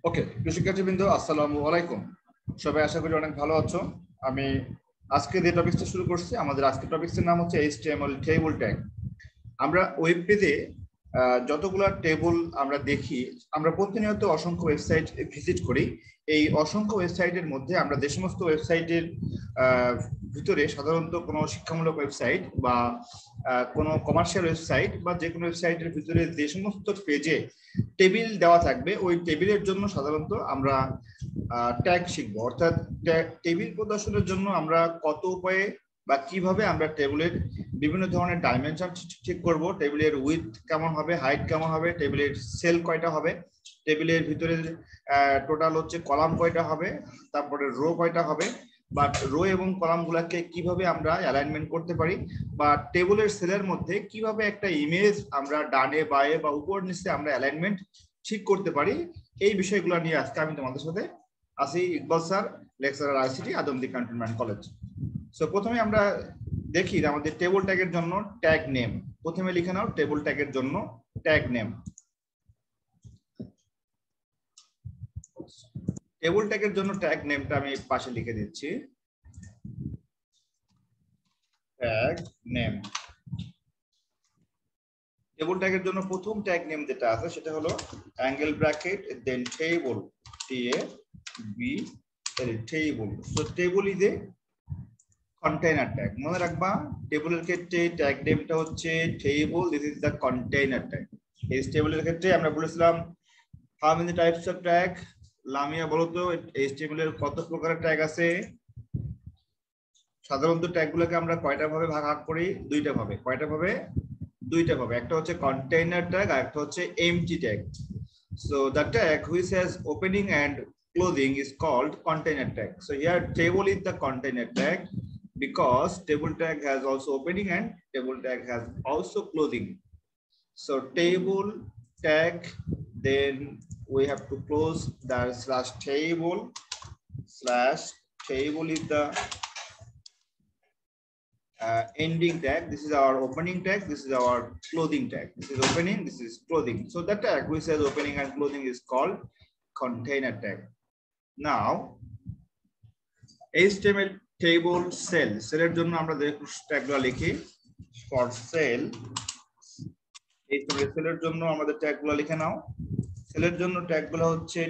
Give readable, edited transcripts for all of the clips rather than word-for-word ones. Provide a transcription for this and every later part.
ওকে, শিক্ষার্থীবৃন্দ আসসালামু আলাইকুম। সবাই আশা করি অনেক ভালো আছো। আমি আজকে যে টপিকটা শুরু করছি, আমাদের আজকের টপিকসের নাম হচ্ছে HTML টেবল ট্যাগ। আমরা ওয়েব পেজে যতগুলো টেবল আমরা দেখি, আমরা প্রতিনিয়ত অসংখ্য ওয়েবসাইট ভিজিট করি। এই অসংখ্য ওয়েবসাইটের মধ্যে আমরা যে সমস্ত ওয়েবসাইটের ভিতরে সাধারণত কোনো শিক্ষামূলক ওয়েবসাইট বা কোনো কমার্শিয়াল ওয়েবসাইট বা যে কোনো ওয়েবসাইটের ভিতরে যে সমস্ত পেজে টেবিল দেওয়া থাকবে, ওই টেবিলের জন্য সাধারণত আমরা ট্যাগ শিখবো। অর্থাৎ টেবিল প্রদর্শনের জন্য আমরা কত উপায়ে বা কিভাবে আমরা টেবিলের বিভিন্ন ধরনের ডাইমেনশন ঠিক করব, টেবিলের উইথ কেমন হবে, হাইট কেমন হবে, টেবিলের সেল কয়টা হবে, টেবিলের ভিতরে টোটাল হচ্ছে কলাম কয়টা হবে, তারপরে রো কয়টা হবে, বা রো এবং কলামগুলোকে কিভাবে আমরা অ্যালাইনমেন্ট করতে পারি, বা টেবিলের সেলের মধ্যে কিভাবে একটা ইমেজ আমরা ডানে বায়ে বা উপর নিচে আমরা অ্যালাইনমেন্ট ঠিক করতে পারি। এই বিষয়গুলো নিয়ে আজকে আমি তোমাদের সাথে আছি। Iqbal sir, lecturer ICT, Adamjee cantonment college. So প্রথমে আমরা দেখি আমাদের টেবল ট্যাগের জন্য ট্যাগ নেম। প্রথমে লিখে নাও টেবল ট্যাগের জন্য ট্যাগ নেম। টেবল ট্যাগের জন্য ট্যাগ নেমটা আমি পাশে লিখে দিচ্ছি। ট্যাগ নেম, টেবল ট্যাগের জন্য প্রথম ট্যাগ নেম যেটা আছে সেটা হলো angle bracket then table, table. So table is a container tag. মনে রাখবা টেবলের ক্ষেত্রে ট্যাগ নেমটা হচ্ছে table, this is the container tag. এই টেবলের ক্ষেত্রে আমরা বলেছিলাম how many types of tag. Lamia বলো তো HTML এর কত প্রকারের ট্যাগ আছে? সাধারণত ট্যাগগুলোকে আমরা কয়টা ভাবে ভাগ করি? দুইটা ভাবে। কয়টা ভাবে? দুইটা ভাবে। একটা হচ্ছে কন্টেইনার ট্যাগ আর একটা হচ্ছে MT tag. So the tag which has opening and closing is called container tag. So here table is the container tag because table tag has also opening and table tag has also closing. So table tag, then we have to close the slash table is the ending tag. This is our opening tag, this is our closing tag. This is opening, this is closing. So the tag which says opening and closing is called container tag. Now HTML table cell, সেলের জন্য আমরা যে ট্যাগগুলো লিখি for sale, HTML সেলের জন্য আমাদের ট্যাগগুলো লিখে নাও। সেলের জন্য ট্যাগগুলো হচ্ছে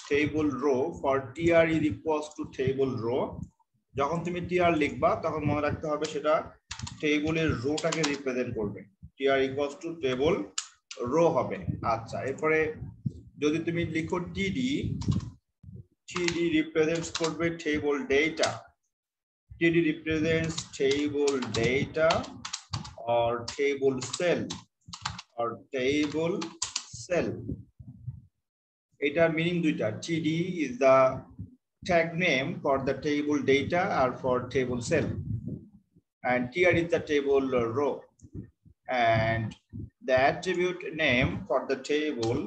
table row for tr is equals to table row. যখন তুমি tr লিখবা তখন মনে রাখতে হবে সেটা টেবিলের রোটাকে রিপ্রেজেন্ট করবে। tr equals to table row হবে। আচ্ছা, এরপরে যদি তুমি লিখো td represents করবে table data, td represents table data or table cell এটার মিনিং দুইটা। td is the tag name for the table data or for table cell, and tr is the table row, and the attribute name for the table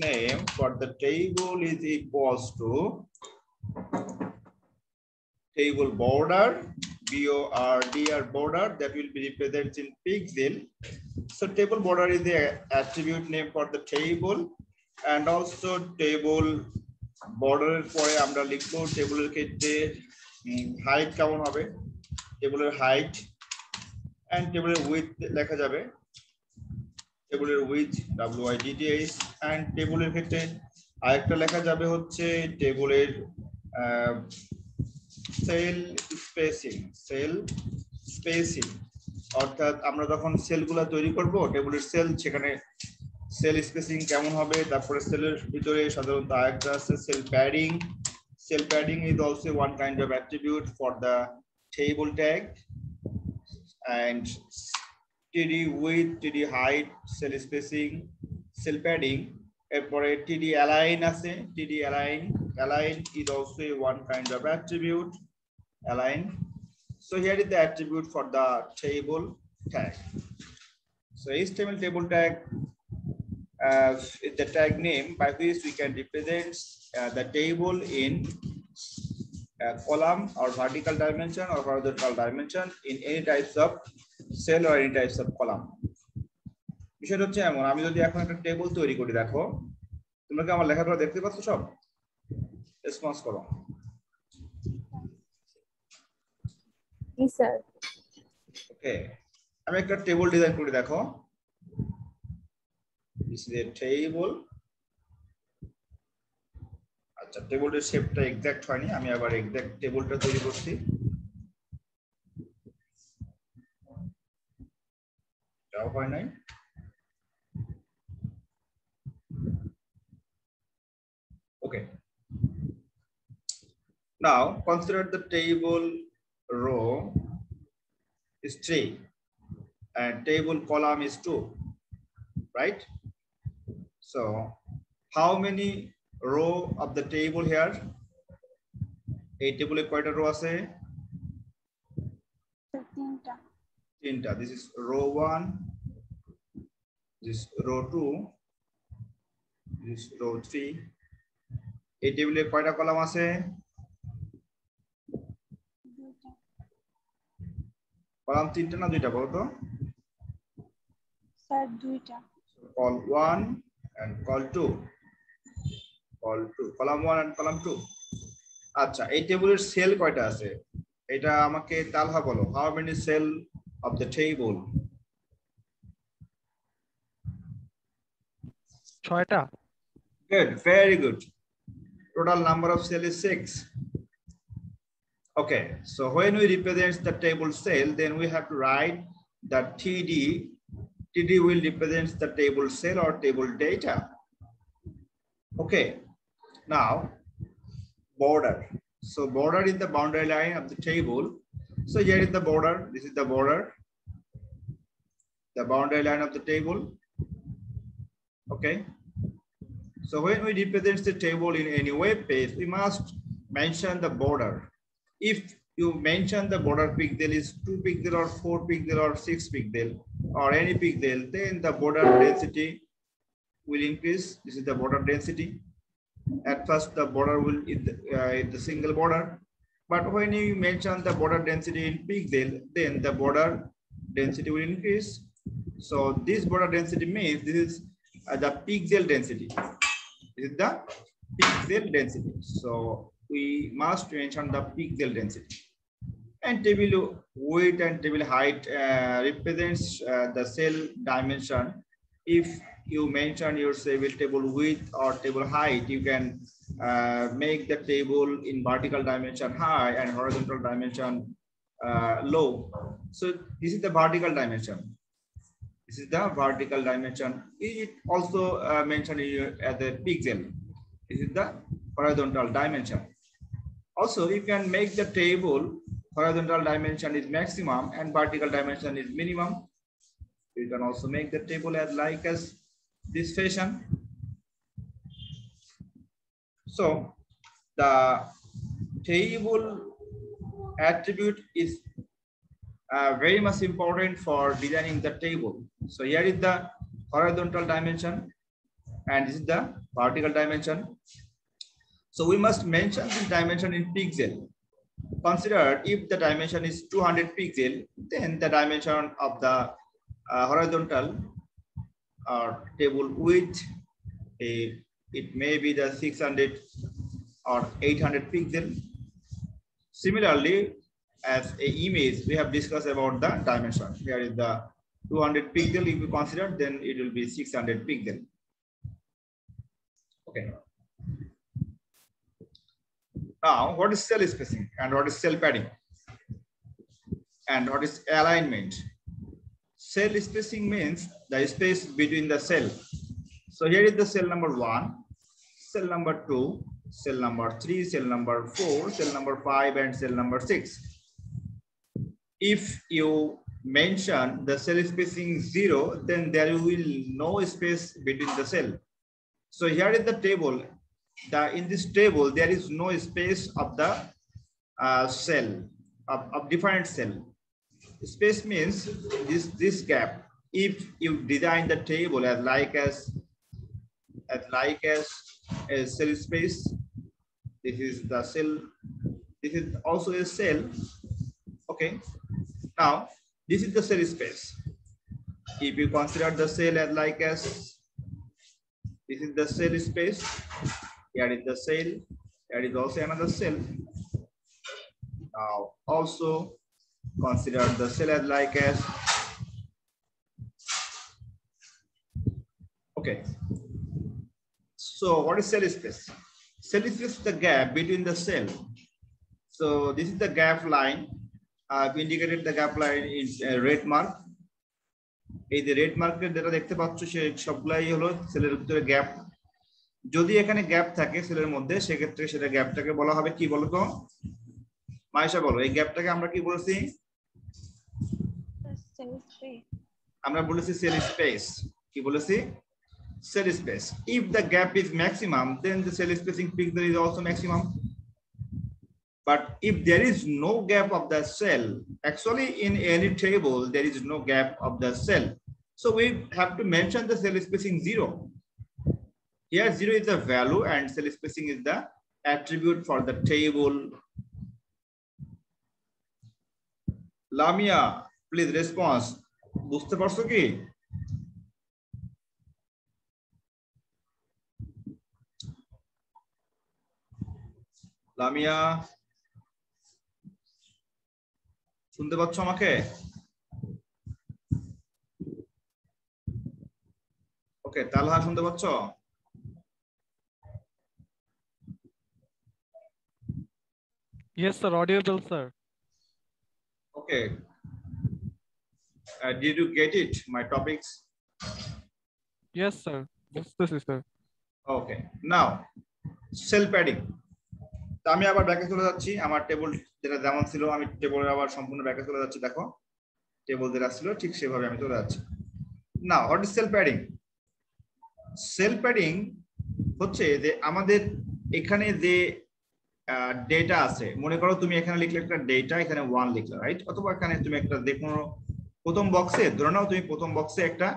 name for the table is equals to table border, border, that will be represented in pixel. So table border is the attribute name for the table, and also table border এর পরে আমরা লিখবো টেবিলের ক্ষেত্রে height কেমন হবে, টেবিলের height, and টেবিলের উইথ লেখা যাবে, টেবিলের উইথ width, and টেবিলের ক্ষেত্রে আরেকটা লেখা যাবে হচ্ছে টেবিলের সেল স্পেসিং। অর্থাৎ আমরা যখন সেলগুলো তৈরি করব টেবিলের সেখানে সেল স্পেসিং কেমন হবে। তারপরে সেলের ভিতরে সাধারণত আরেকটা আছে sell padding is also one kind of attribute for the table tag, and td width, td height, cell spacing, cell padding, এরপরে td align আছে, td align is also one kind of attribute, align. So here is the attribute for the table tag. So HTML table tag is the tag name by which we can represent the table in column or vertical dimension or horizontal dimension in any types of cell or any types of column. বিষয়টা হচ্ছে এমন, আমি যদি এখন একটা table তৈরি করি, দেখো তোমরা কি আমার লেখাগুলো দেখতে পাচ্ছ? সব রেসপন্স করো। জি স্যার। ওকে, আমি একটা টেবিল ডিজাইন করি, দেখো দিস ইজ এ টেবিল। আচ্ছা, টেবিলের শেপটা এক্সাক্ট হয়নি, আমি আবার এক্সাক্ট টেবিলটা তৈরি করছি। এটাও হয় নাই। Okay. Now consider the table row is 3 and table column is 2, right? So how many row of the table here? A table কয়টা row আছে? তিনটা। তিনটা। This is row 1, this is row 2, this is row 3. এই টেবিলে কয়টা column আছে? Column তিনটা না দুইটা বলো তো? স্যার দুইটা। Call 1 and call 2. Call 2, column 1 and column 2. আচ্ছা, এই টেবিলের সেল কয়টা আছে? এটা আমাকে তালহা বলো, how many cell of the table? 6টা। Good, very good. Total number of cell is 6. Okay, so when we represent the table cell, then we have to write that TD. TD will represent the table cell or table data. Okay, now border. So border is the boundary line of the table. So here is the border. This is the border, the boundary line of the table. Okay. So when we represent the table in any web page, we must mention the border. If you mention the border pixel is 2 pixel or 4 pixel or 6 pixel or any pixel, then the border density will increase. This is the border density. At first, the border will is the single border, but when you mention the border density in pixel, then the border density will increase. So this border density means this is the pixel density. This is the pixel density. So we must mention the pixel density. And table width and table height represents the cell dimension. If you mention your table width or table height, you can make the table in vertical dimension high and horizontal dimension low. So this is the vertical dimension. This is the vertical dimension. It also mentioned as a pixel. This is the horizontal dimension. Also, you can make the table horizontal dimension is maximum and vertical dimension is minimum. You can also make the table as this fashion. So the table attribute is very much important for designing the table. So here is the horizontal dimension and this is the vertical dimension. So we must mention this dimension in pixel. Consider if the dimension is 200 pixel, then the dimension of the horizontal table width, it may be the 600 or 800 pixel. Similarly, as a image, we have discussed about the dimension. Here is the 200 pixel. If you consider, then it will be 600 pixel. Okay. Now, what is cell spacing and what is cell padding and what is alignment? Cell spacing means the space between the cell. So here is the cell number 1, cell number 2, cell number 3, cell number 4, cell number 5, and cell number 6. If you mention the cell spacing 0, then there will no space between the cell. So here is the table. In this table, there is no space of the cell of different cell. Space means this gap. If you design the table as a cell space, this is the cell. This is also a cell. Okay. Now this is the cell space. if you consider the cell as like as this is the cell space, here is the cell, there is also another cell. Now also consider the cell as like as, okay. So what is cell space? Cell space is the gap between the cell. So this is the gap line. I've indicated the gap line in red mark. এই যে red মার্কের যেটা দেখতে পাচ্ছ সে সবগুলাই হলো সেলের ভিতরে গ্যাপ। যদি এখানে গ্যাপ থাকে সেলের মধ্যে সেক্ষেত্রে সেটা গ্যাপটাকে বলা হবে কি বলতো মায়েশা বলো, এই গ্যাপটাকে আমরা কি বলেছি? আমরা বলেছি সেল স্পেস। কি বলেছি? Cell space. If the gap is maximum, then the cell spacing pixel is also maximum. But if there is no gap of the cell, actually in any table there is no gap of the cell, so we have to mention the cell spacing 0. Here 0 is the value and cell spacing is the attribute for the table. Lamia, please response. বুঝতে পারছো কি? লামিয়া শুনতে পাচ্ছ আমাকে? ওকে, তালহা শুনতে পাচ্ছ? Yes, sir. Audible, sir. Okay. Did you get it? My topics? Yes, sir. This is sir. Okay. Now, cell padding. আমি আবার ব্যাকে চলে যাচ্ছি। আমার টেবিল যেটা যেমন ছিল আমি টেবিলের আবার সম্পূর্ণ ব্যাকে চলে যাচ্ছি। দেখো টেবিল যেটা ছিল ঠিক সেভাবে আমি চলে যাচ্ছি। Now what is sell padding? Sell padding হচ্ছে যে আমাদের এখানে যে ডেটা আছে, মনে করো তুমি এখানে লিখলে একটা ডেটা, এখানে 1 লিখলে, রাইট? অথবা এখানে তুমি একটা যে কোনো প্রথম বক্সে ধরে নাও তুমি প্রথম বক্সে একটা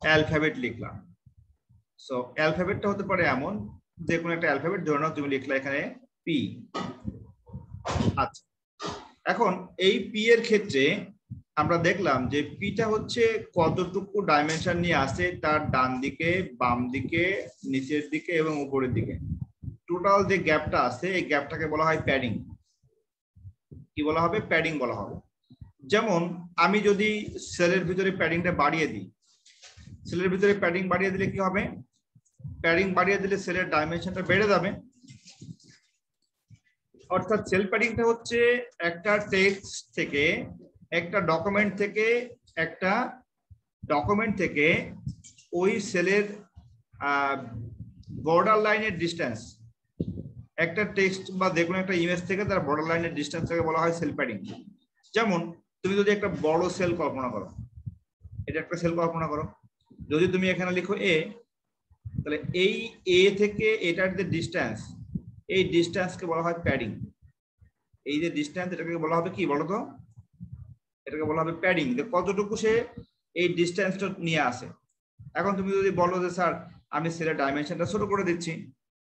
অ্যালফাবেট লিখলা। সো অ্যালফাবেটটা হতে পারে এমন যে কোনো একটা অ্যালফাবেট ধরে নাও তুমি লিখলা এখানে পি। আচ্ছা, এখন এই পি এর ক্ষেত্রে আমরা দেখলাম যে পিটা হচ্ছে কতটুকু ডাইমেনশন নিয়ে আসে, তার ডান দিকে, বাম দিকে, নিচের দিকে এবং উপরের দিকে। টোটাল যে গ্যাপটা আছে এই গ্যাপটাকে বলা হয় প্যাডিং। কি বলা হবে? প্যাডিং বলা হবে। যেমন আমি যদি সেলের ভিতরে প্যাডিংটা বাড়িয়ে দিই, সেলের ভিতরে প্যাডিং বাড়িয়ে দিলে কি হবে? প্যাডিং বাড়িয়ে দিলে সেলের ডাইমেনশনটা বেড়ে যাবে। অর্থাৎ সেল প্যাডিংটা হচ্ছে একটা টেক্সট থেকে, একটা ডকুমেন্ট থেকে ওই সেলের বর্ডার লাইনের ডিস্টেন্স, একটা টেক্সট বা যে কোনো একটা ইমেজ থেকে তার বর্ডার লাইনের ডিস্টেন্সটাকে বলা হয় সেল প্যাডিং। যেমন তুমি যদি একটা বড় সেল কল্পনা করো, এটা একটা সেল কল্পনা করো, যদি তুমি এখানে লিখো এ, তাহলে এই এ থেকে এটার যে ডিস্টেন্স, এই ডিস্টেন্সকে বলা হয় প্যাডিং। এই যে ডিস্টেন্স এটাকে বলা হবে কি বলতো? এটাকে বলা হবে প্যাডিং, যে কতটুকু সে এই ডিস্টেন্সটা নিয়ে আসে। এখন তুমি যদি বলো যে স্যার আমি সেলের ডাইমেনশনটা ছোট করে দিচ্ছি,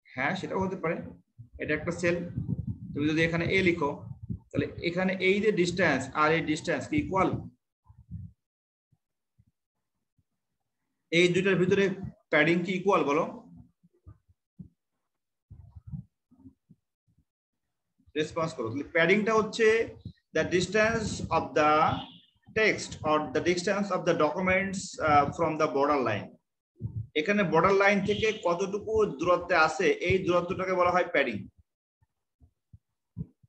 হ্যাঁ সেটাও হতে পারে, এটা একটা সেল। তুমি যদি এখানে এ লিখো তাহলে এখানে এই যে ডিস্টেন্স আর এই ডিস্টেন্স কি ইকুয়াল? এই দুইটার ভিতরে প্যাডিং কি ইকুয়াল বলো? রেসপন্স করো। প্যাডিংটা হচ্ছে the distance of the text or the distance of the documents from the border line. এখানে বর্ডার লাইন থেকে কতটুকু দূরত্বে আছে এই দূরত্বটাকে বলা হয় প্যাডিং।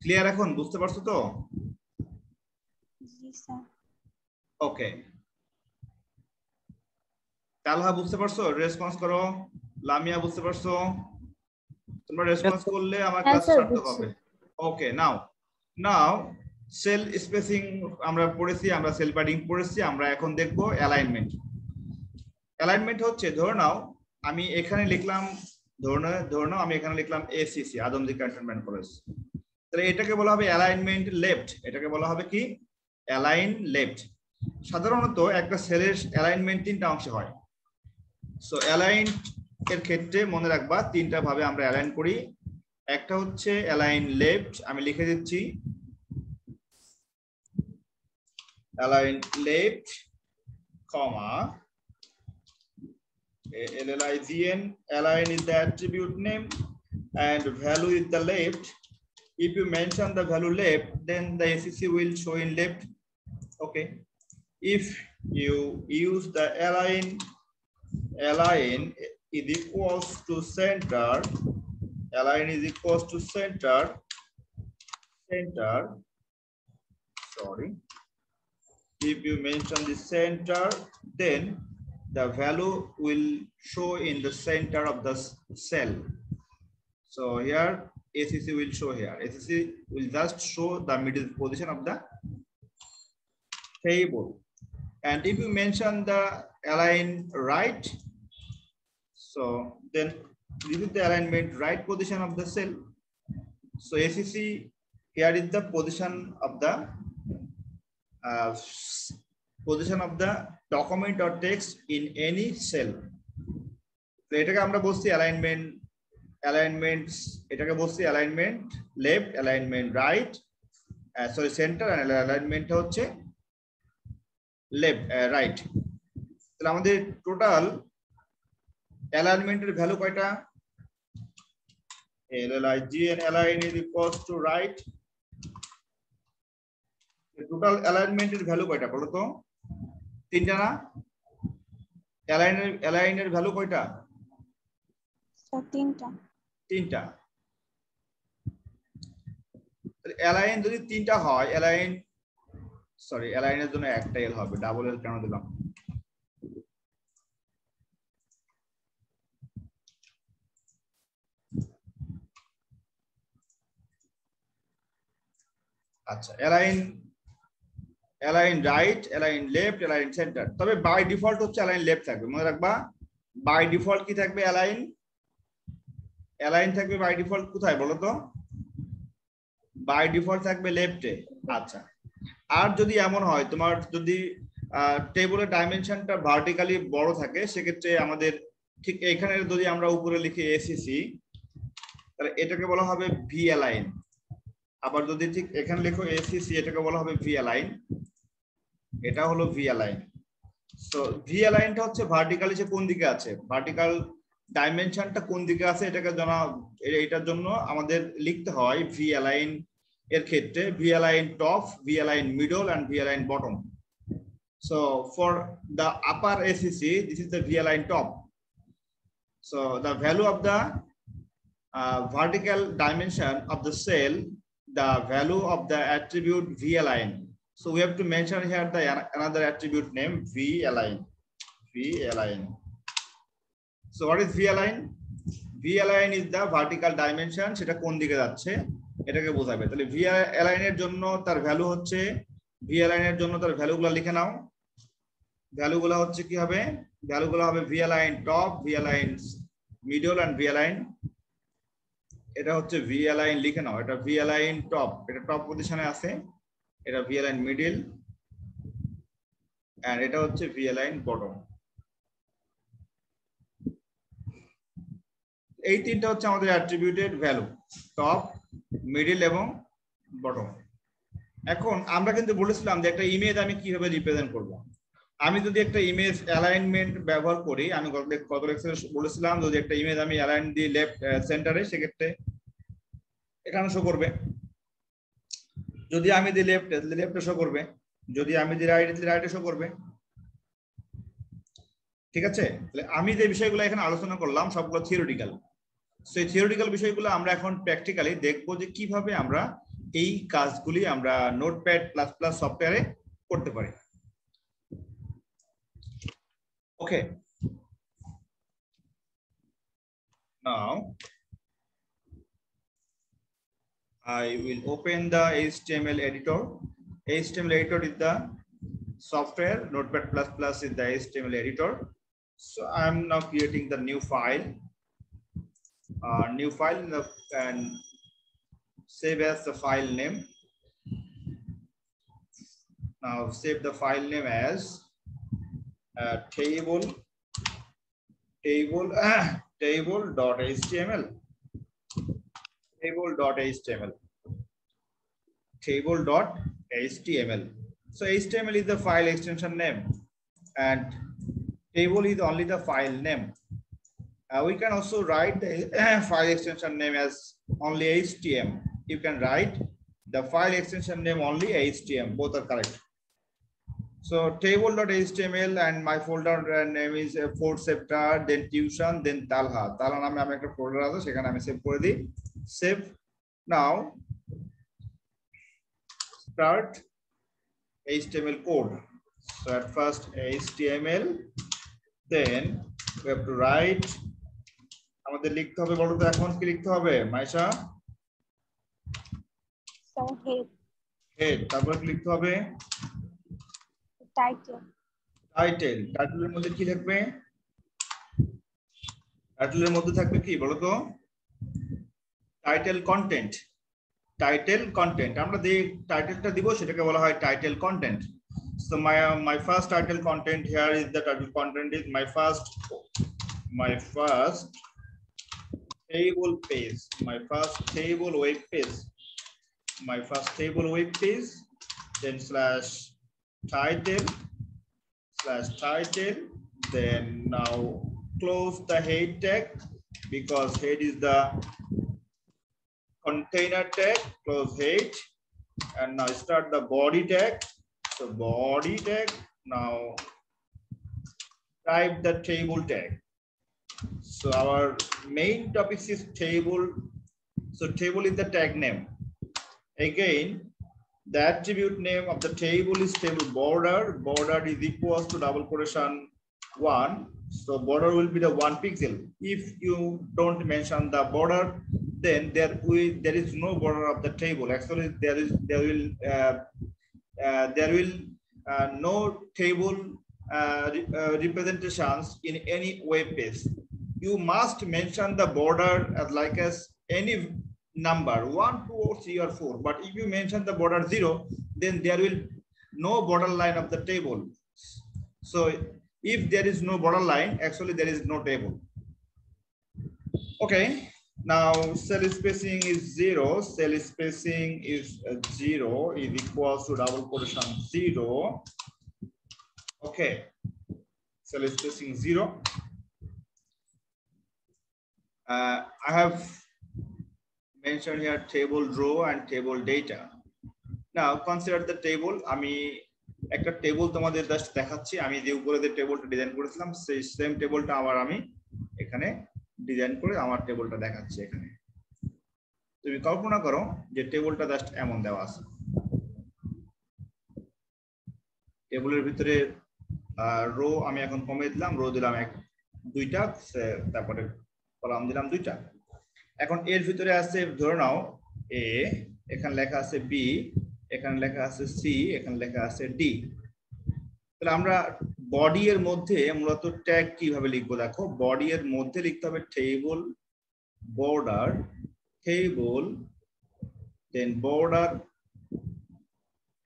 ক্লিয়ার? এখন বুঝতে পারছো তো? জি স্যার। ওকে, তালহা বুঝতে পারছো? রেসপন্স করো। লামিয়া বুঝতে পারছো? তোমরা রেসপন্স করলে আমার ক্লাস সার্থক হবে। ওকে, নাও সেল স্পেসিং আমরা পড়েছি, আমরা সেল প্যাডিং পড়েছি, আমরা এখন দেখব অ্যালাইনমেন্ট। অ্যালাইনমেন্ট হচ্ছে ধরে নাও আমি এখানে লিখলাম, ধরে নাও আমি এখানে লিখলাম এসিসি, আদমজী ক্যান্টনমেন্ট কলেজ, তাহলে এটাকে বলা হবে অ্যালাইনমেন্ট লেফট। এটাকে বলা হবে কি? Align left. সাধারণত একটা সেলের অ্যালাইনমেন্ট 3টা অংশে হয়। সো অ্যালাইন এর ক্ষেত্রে মনে রাখবা 3টা ভাবে আমরা অ্যালাইন করি। একটা হচ্ছে অ্যালাইন লেফট, আমি লিখে দিচ্ছি align left, comma LLIGN, align is the attribute name and value is the left. If you mention the value left, then the ACC will show in left. Okay. If you use the align is equals to center, align is equals to center, sorry. If you mention the center, then the value will show in the center of the cell. So here ACC will show here. ACC will just show the middle position of the table. And if you mention the align right, so then this is the alignment right position of the cell. So ACC here is the position of the document or text in any cell. So এটাকে আমরা বলছি alignments এটাকে বলছি alignment left, alignment right, sorry center, and alignment হচ্ছে left, right. তাহলে আমাদের total alignment এর value কয়টা? LLIGN align is equals to right. Total alignment এর ভ্যালু কয়টা বলো তো? তিনটা না? align এর ভ্যালু কয়টা? তিনটা। align যদি তিনটা হয়, align এর জন্য একটা এল হবে, ডাবল এল কেন দিলাম? আচ্ছা, align right, align left, align center। তবে বাই ডিফল্ট হচ্ছে align left থাকবে, মনে রাখবা। বাই ডিফল্ট কি থাকবে? align থাকবে বাই ডিফল্ট কোথায় বলো তো? বাই ডিফল্ট থাকবে লেফটে। আচ্ছা, আর যদি এমন হয় তোমার যদি টেবিলের ডাইমেনশনটা ভার্টিক্যালি বড় থাকে, সেক্ষেত্রে আমাদের ঠিক এখানে যদি আমরা উপরে লিখি ACC, তাহলে এটাকে বলা হবে ভি align। আবার যদি ঠিক এখানে লেখো ACC, এটাকে বলা হবে ভি align। এটা হলো ভি align। সো ভি align-টা হচ্ছে ভার্টিক্যালি সে কোন দিকে আছে, ভার্টিক্যাল ডাইমেনশনটা কোন দিকে আছে এটাকে জানা। এটার জন্য আমাদের লিখতে হয় ভি align এর ক্ষেত্রে V align top, V align middle and V align bottom. So for the upper ACC, this is the V align top. So the value of the vertical dimension of the cell, the value of the attribute V align. So we have to mention here the another attribute name V align. V align. So what is V align? V align is the vertical dimension, সেটা কোন দিকে যাচ্ছে এটাকে বোঝাবে। তাহলে V align এর জন্য তার ভ্যালু হচ্ছে, V align এর জন্য তার ভ্যালুগুলো লিখে নাও। ভ্যালুগুলো হচ্ছে কি হবে? ভ্যালুগুলো হবে V align top, V align middle and V align। এটা হচ্ছে ভি align লিখে নাও। এটা ভি align টপ, এটা টপ পজিশনে আছে। এটা ভি align মিডল এন্ড এটা হচ্ছে ভি align বটম। এই তিনটা হচ্ছে আমাদের অ্যাট্রিবিউটেড ভ্যালু, টপ, মিডল এবং বটম। এখন আমরা কিন্তু বলেছিলাম যে একটা ইমেজ আমি কিভাবে রিপ্রেজেন্ট করব। আমি যদি একটা ইমেজ অ্যালাইনমেন্ট ব্যবহার করি, আমি গত লেকচারে বলেছিলাম যদি একটা ইমেজ আমি অ্যালাইন দিই লেফট সেন্টারে, সেক্ষেত্রে এখানে শো করবে। যদি আমি দিই লেফটে শো করবে, যদি আমি দিই রাইটে শো করবে। ঠিক আছে? তাহলে আমি যে বিষয়গুলো এখানে আলোচনা করলাম সবগুলো থিওরিটিক্যাল। সেই থিওরিটিক্যাল বিষয়গুলো আমরা এখন প্র্যাকটিক্যালি দেখবো যে কিভাবে আমরা এই কাজগুলি আমরা নোটপ্যাড প্লাস প্লাস সফটওয়্যারে করতে পারি। Okay. Now I will open the HTML editor. HTML editor is the software. Notepad++ is the HTML editor. So I am now creating the new file. And save as the file name. Now save the file name as table.html. So HTML is the file extension name and table is only the file name. We can also write the file extension name as only HTML. You can write the file extension name only HTML. Both are correct. So table.html and my folder name is Fort Septar, then tuition, then Talha. Talha name আমি একটা folder আছে সেখানে আমি save করে দিই. Save. Now start HTML code. So at first HTML, then we have to write. আমাদের লিখতে হবে, বলো তো এখন কি লিখতে হবে মাইশা? So head. হেড, তারপর কি লিখতে হবে? Title. টাইটেল। টাইটেলের মধ্যে কি থাকবে? টাইটেলের মধ্যে থাকবে কি বলো তো? Title content. টাইটেল কন্টেন্ট আমরা যে টাইটেলটা দিব সেটাকে বলা হয় title content. So my first title content here is the title content is my first table page, my first table web page, my first table web page, then slash title, then now close the head tag because head is the container tag, close head, and now start the body tag. So body tag, now type the table tag. So our main topic is table. So table is the tag name. Again, the attribute name of the table is table border. Border is equals to double quotation 1. So border will be the 1 pixel. If you don't mention the border, then there is no border of the table. Actually, there will no table representations in any web page. You must mention the border as any number 1, 2, or 3, or 4. But if you mention the border 0, then there will no borderline of the table. So if there is no borderline, actually there is no table. Okay. Now cell spacing is 0. Cell spacing is 0 is equals to double quotation 0. Okay. Cell spacing 0. I have mentioned here table row and table data. Now consider the table. আমি একটা table তোমাদের just দেখাচ্ছি। আমি যে উপরে যে টেবিলটা design করেছিলাম সেই সেম টেবিলটা আবার আমি এখানে ডিজাইন করে আমার টেবিলটা দেখাচ্ছি এখানে। তুমি কল্পনা করো যে টেবিলটা জাস্ট এমন দেওয়া আছে। টেবিলের ভিতরে রো আমি এখন কমিয়ে দিলাম, রো দিলাম 2টা, তারপরে কলাম দিলাম 2টা। এখন এর ভিতরে আছে ধরে নাও এ, এখানে লেখা আছে বি, এখানে লেখা আছে সি, এখানে লেখা আছে ডি। তাহলে আমরা বডি এর মধ্যে মূলত ট্যাগ কিভাবে লিখবো দেখো। বডি এর মধ্যে লিখতে হবে টেবল বর্ডার, টেবল দেন বর্ডার।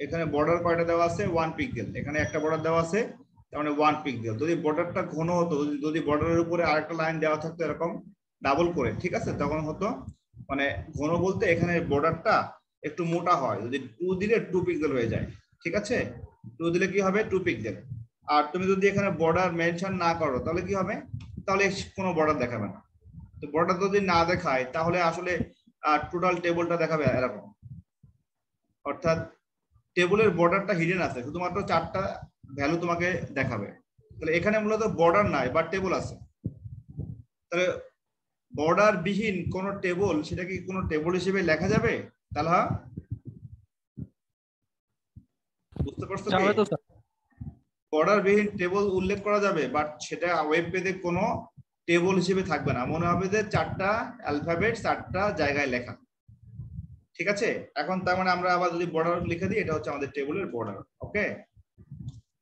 এখানে বর্ডার কয়টা দেওয়া আছে? 1 পিক্সেল। এখানে একটা বর্ডার দেওয়া আছে, তার মানে 1 পিক্সেল। যদি বর্ডারটা ঘন হতো, যদি বর্ডারের উপরে আরেকটা লাইন দেওয়া থাকতো এরকম ডাবল করে, ঠিক আছে, তখন হতো মানে ঘন বলতে এখানে বর্ডারটা একটু মোটা হয়। যদি 2 দিলে 2 পিক্সেল হয়ে যায়, ঠিক আছে। 2 দিলে কি হবে? 2 পিক্সেল। আর তুমি যদি এখানে বর্ডার মেনশন না করো তাহলে কি হবে? তাহলে কোনো বর্ডার দেখাবে না। তো বর্ডার যদি না দেখায় তাহলে আসলে টোটাল টেবিলটা দেখাবে এরকম। অর্থাৎ টেবিলের বর্ডারটা হিডেন আছে, শুধুমাত্র 4টা ভ্যালু তোমাকে দেখাবে। তাহলে এখানে মূলত বর্ডার নাই বা টেবিল আছে। তাহলে বর্ডার বিহীন কোন টেবিল, সেটা কি কোন টেবিল হিসেবে লেখা যাবে? তাহলে বুঝতে পারছো কি? বর্ডার বিহীন টেবিল উল্লেখ করা যাবে, বাট সেটা ওয়েব পেজে কোনো টেবিল হিসেবে থাকবে না। মনে হবে যে 4টা অ্যালফাবেট 4টা জায়গায় লেখা, ঠিক আছে। এখন তার মানে আমরা আবার যদি বর্ডার লিখে দিই, এটা হচ্ছে আমাদের টেবিলের বর্ডার। ওকে,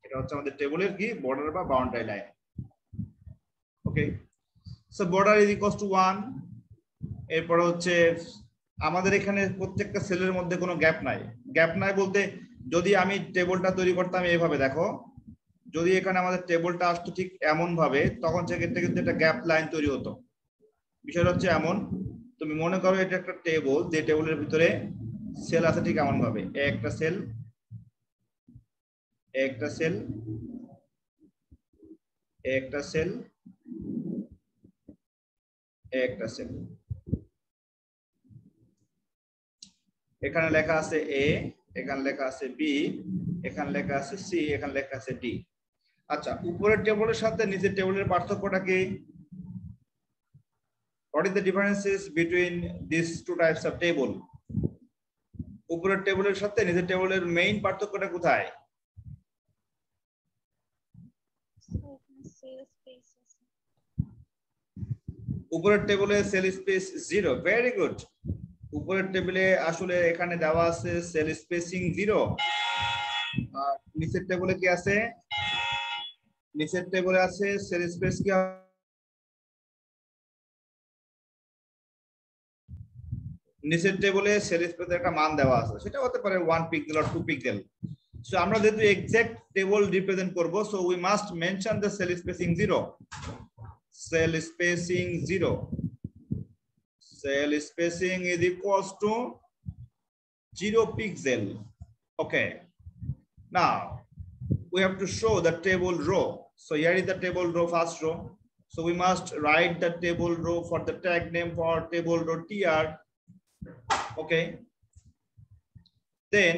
এটা হচ্ছে আমাদের টেবিলের কি বর্ডার বা boundary line. Okay, so border is equals to 1। এরপর হচ্ছে আমাদের এখানে প্রত্যেকটা সেলের মধ্যে কোনো গ্যাপ নাই। গ্যাপ নাই বলতে যদি আমি টেবিলটা তৈরি করতাম এইভাবে, দেখো যদি এখানে আমাদের টেবিলটা আসতো ঠিক এমন ভাবে, তখন সেক্ষেত্রে কিন্তু একটা গ্যাপ লাইন তৈরি হতো। বিষয়টা হচ্ছে এমন, তুমি মনে করো এটা একটা টেবিল, যে টেবিলের ভিতরে সেল আছে ঠিক এমন ভাবে, একটা সেল, একটা সেল, একটা সেল, একটা সেল, এখানে লেখা আছে এ, এখানে লেখা আছে বি, এখানে লেখা আছে সি, এখানে লেখা আছে ডি। আচ্ছা, উপরের টেবিলের সাথে নিচের টেবিলের পার্থক্যটা কি? What is the differences between these two types of table? উপরের টেবিলের সাথে নিচের টেবিলের মেইন পার্থক্যটা কোথায়? উপরের টেবিলে সেল স্পেস 0। Very good. উপরের টেবিলে আসলে এখানে দেওয়া আছে সেল স্পেসিং 0, আর নিচের টেবিলে কি আছে? নিচের টেবিলে আছে সেল স্পেস কি? নিচের টেবিলে সেল স্পেসের একটা মান দেওয়া আছে, সেটা হতে পারে 1 পিক্সেল অর 2 পিক্সেল। সো আমরা যেহেতু এক্সাক্ট টেবিল রিপ্রেজেন্ট করব, so we must mention the sell spacing 0। Sell spacing 0, cell spacing is equals to 0 pixel. Okay, now we have to show the table row. So here is the table row, first row. So we must write the table row for the tag name for table row tr. Okay, then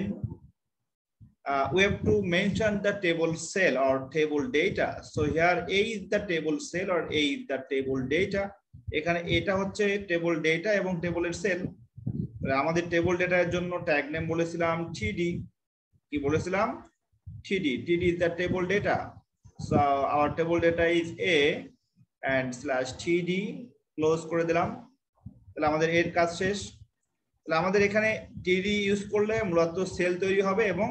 we have to mention the table cell or table data. So here A is the table cell or A is the table data. এখানে এটা হচ্ছে table data এবং টেবলের sell. আমাদের table ডেটার জন্য tag name বলেছিলাম td। কি বলেছিলাম? td। td is the table data. So our table data is a and slash td, close করে দিলাম। তাহলে আমাদের এর কাজ শেষ। তাহলে আমাদের এখানে td ইউজ করলে মূলত সেল তৈরি হবে এবং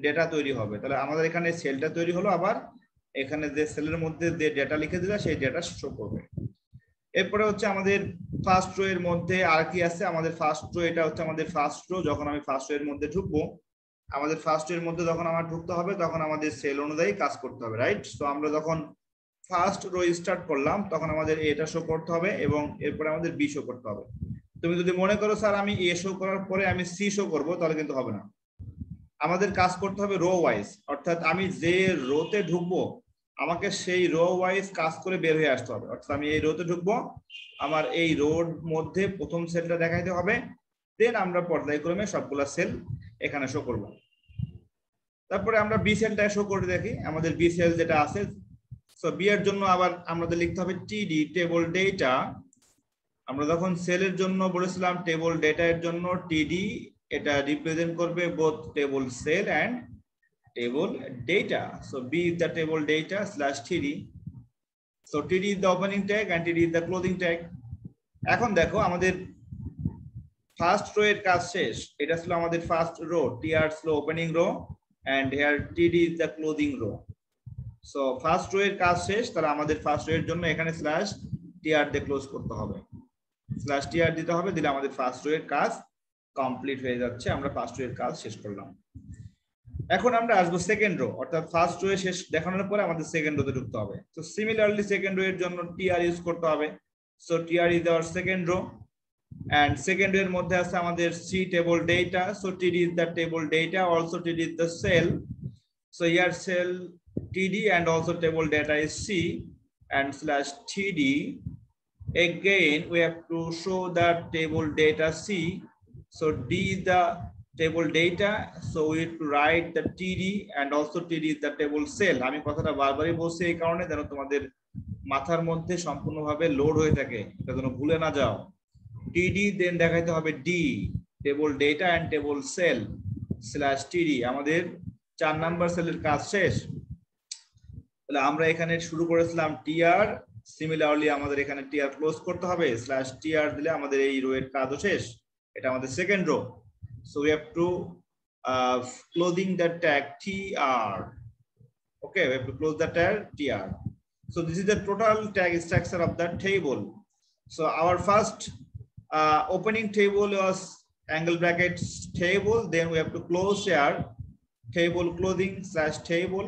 ডেটা তৈরি হবে। তাহলে আমাদের এখানে সেলটা তৈরি হলো, আবার এখানে যে সেলের মধ্যে যে ডেটা লিখে দিলা সেই ডেটা শো করবে। এরপরে হচ্ছে আমাদের ফার্স্ট রো এর মধ্যে আর কি আছে? আমাদের ফার্স্ট রো, এটা হচ্ছে আমাদের ফার্স্ট রো। যখন আমি ফার্স্ট রো এর মধ্যে ঢুকবো, আমাদের ফার্স্ট রো এর মধ্যে যখন আমার ঢুকতে হবে তখন আমাদের সেল অনুযায়ী কাজ করতে হবে, রাইট? সো আমরা যখন ফার্স্ট রো স্টার্ট করলাম তখন আমাদের এটা শো করতে হবে এবং এরপরে আমাদের বি শো করতে হবে। তুমি যদি মনে করো স্যার আমি এ শো করার পরে আমি সি শো করবো, তাহলে কিন্তু হবে না। আমাদের কাজ করতে হবে রো ওয়াইজ, অর্থাৎ আমি যে রোতে ঢুকবো আমাকে সেই রো ওয়াইজ কাজ করে বের হয়ে আসতে হবে। অর্থাৎ আমি এই রোতে ঢুকবো, আমার এই রোর মধ্যে প্রথম সেলটা দেখাইতে হবে, দেন আমরা পর্যায়ক্রমে সবগুলা সেল এখানে শো করব। তারপরে আমরা বি সেলটা শো করে দেখি আমাদের বি সেল যেটা আছে। সো বি এর জন্য আবার আমাদের লিখতে হবে টিডি, টেবল ডেটা। আমরা যখন সেলের জন্য বলেছিলাম টেবল ডেটা এর জন্য টিডি, এটা রিপ্রেজেন্ট করবে both table cell and table data. So B is the table data slash TD. So TD is the opening tag and TD is the closing tag. এখন দেখো আমাদের ফার্স্ট রো এর কাজ শেষ। এটা ছিল আমাদের ফার্স্ট রো, TR ছিল opening row and here TD is the closing row. So first row এর কাজ শেষ, তাহলে আমাদের ফার্স্ট রো এর জন্য এখানে স্ল্যাশ TR দিয়ে ক্লোজ করতে হবে, স্ল্যাশ TR দিতে হবে, দিলে আমাদের ফার্স্ট রো এর কাজ কমপ্লিট হয়ে যাচ্ছে। আমরা ফার্স্ট রো এর কাজ শেষ করলাম। এখন আমরা আসবো সেকেন্ড রো, অর্থাৎ ফার্স্ট রো শেষ দেখানোর পরে আমাদের সেকেন্ড রোতে ঢুকতে হবে। তো সিমিলারলি সেকেন্ড রো এর জন্য টিআর ইউজ করতে হবে। So TR is our second row and second row এর মধ্যে আছে আমাদের see table data. So TD is the table data, also TD is the cell. So here cell TD and also table data is see and slash TD. Again we have to show that table data C. So D is the table data, so we have to write the TD and also TD is the table cell. আমি কথাটা বারবারই বলছি এই কারণে যেন তোমাদের মাথার মধ্যে সম্পূর্ণভাবে লোড হয়ে থাকে, এটা যেন ভুলে না যাও। TD দেন দেখাইতে হবে D, table data and table cell slash TD। আমাদের 4 নাম্বার সেলের কাজ শেষ। তাহলে আমরা এখানে শুরু করেছিলাম TR, সিমিলারলি আমাদের এখানে TR ক্লোজ করতে হবে, স্ল্যাশ TR দিলে আমাদের এই রো এর কাজও শেষ। এটা আমাদের second rho. So we have to closing the tag TR. Okay, we have to close the tag TR. So this is the total tag structure of the table. So our first opening table was angle brackets table, then we have to close here table clothing slash table,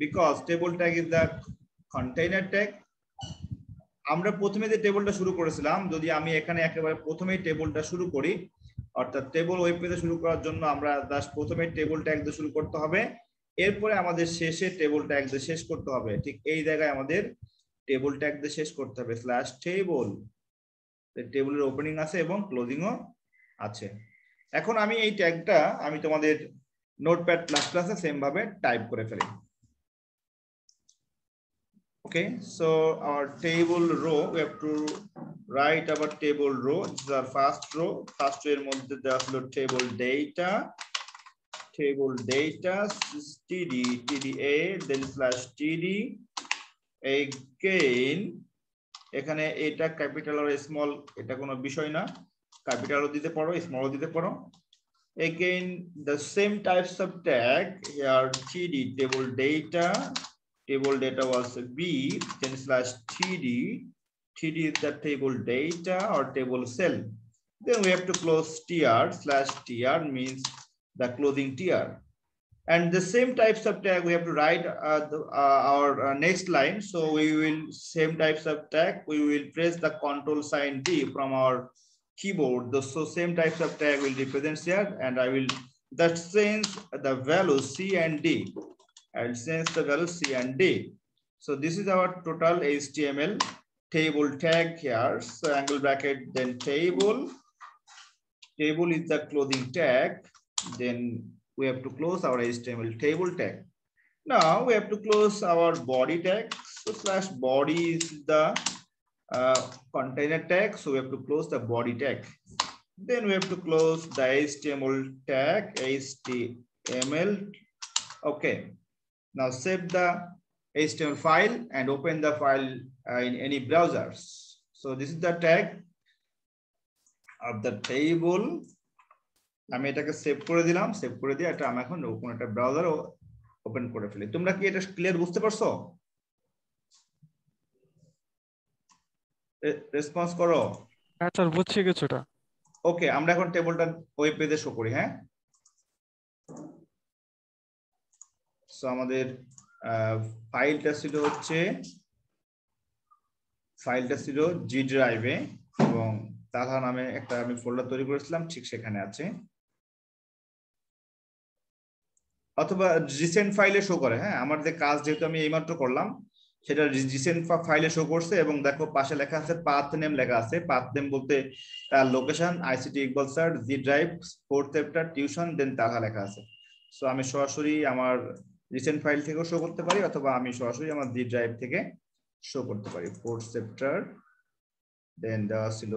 because table tag is the container tag. আমরা প্রথমে যে টেবিলটা শুরু করেছিলাম, যদি আমি এখানে একেবারে প্রথমেই টেবিলটা শুরু করি, অর্থাৎ টেবল ওয়েব পেজে শুরু করার জন্য আমরা জাস্ট প্রথমে টেবল ট্যাগ দিয়ে শুরু করতে হবে, এরপরে আমাদের শেষে টেবল ট্যাগ দিয়ে শেষ করতে হবে। ঠিক এই জায়গায় আমাদের টেবল ট্যাগ দিয়ে শেষ করতে হবে স্ল্যাশ টেবল। টেবিলের ওপেনিং আছে এবং ক্লোজিংও আছে। এখন আমি এই ট্যাগটা আমি তোমাদের নোটপ্যাড প্লাস প্লাসে সেম ভাবে টাইপ করে ফেলি। Okay, so our table row, we have to write our table row. This is our first row. First row এর মধ্যে দেওয়া হলো table data, td, tda, then slash td. Again, এখানে এটা ক্যাপিটাল আর স্মল এটা কোনো বিষয় না, ক্যাপিটালও দিতে পারো স্মলও দিতে পারো। Again, the same types of tag here, td, table data was b, then slash td is the table data or table cell. Then we have to close tr, slash tr means the closing tr. And the same types of tag we have to write our next line. So we will same types of tag, we will press the control sign D from our keyboard. So same types of tag will represent here, and I will that sends the value C and D. I'll sense the value C and D. So this is our total HTML table tag here. So angle bracket, then table is the clothing tag. Then we have to close our HTML table tag. Now we have to close our body tag. So slash body is the container tag. So we have to close the body tag. Then we have to close the HTML tag, HTML. Okay. Now save the HTML file and open the file in any browsers. So this is the tag of the table. আমি এটাকে save করে দিলাম, save করে দিয়ে এটা আমি এখন কোন একটা ব্রাউজার ওপেন করে ফেলি। তোমরা কি এটা ক্লিয়ার বুঝতে পারছো? রেসপন্স করো। হ্যাঁ স্যার বুঝছি কিছুটা। ওকে, আমরা এখন টেবিলটা ওয়েব পেজে শো করি। হ্যাঁ, সো আমাদের ফাইলটা ছিল জি ড্রাইভে এবং তালহা নামে একটা আমি ফোল্ডার তৈরি করেছিলাম, ঠিক সেখানে আছে, অথবা রিসেন্ট ফাইলে শো করে। হ্যাঁ, আমার যে কাজ যেহেতু আমি এইমাত্র করলাম সেটা রিসেন্ট ফাইলে শো করছে এবং দেখো পাশে লেখা আছে পাথ নেম লেখা আছে। পাথ নেম বলতে তার লোকেশন আইসিটি ইকবাল স্যার, জি ড্রাইভ, ফোর্থ চ্যাপ্টার, টিউশন, দেন তালহা লেখা আছে। সো আমি সরাসরি আমার রিসেন্ট ফাইল থেকেও শো করতে পারি অথবা আমি সরাসরি আমার জি ড্রাইভ থেকে শো করতে পারি। ফোর্থ চ্যাপ্টার, দেন দেওয়া ছিল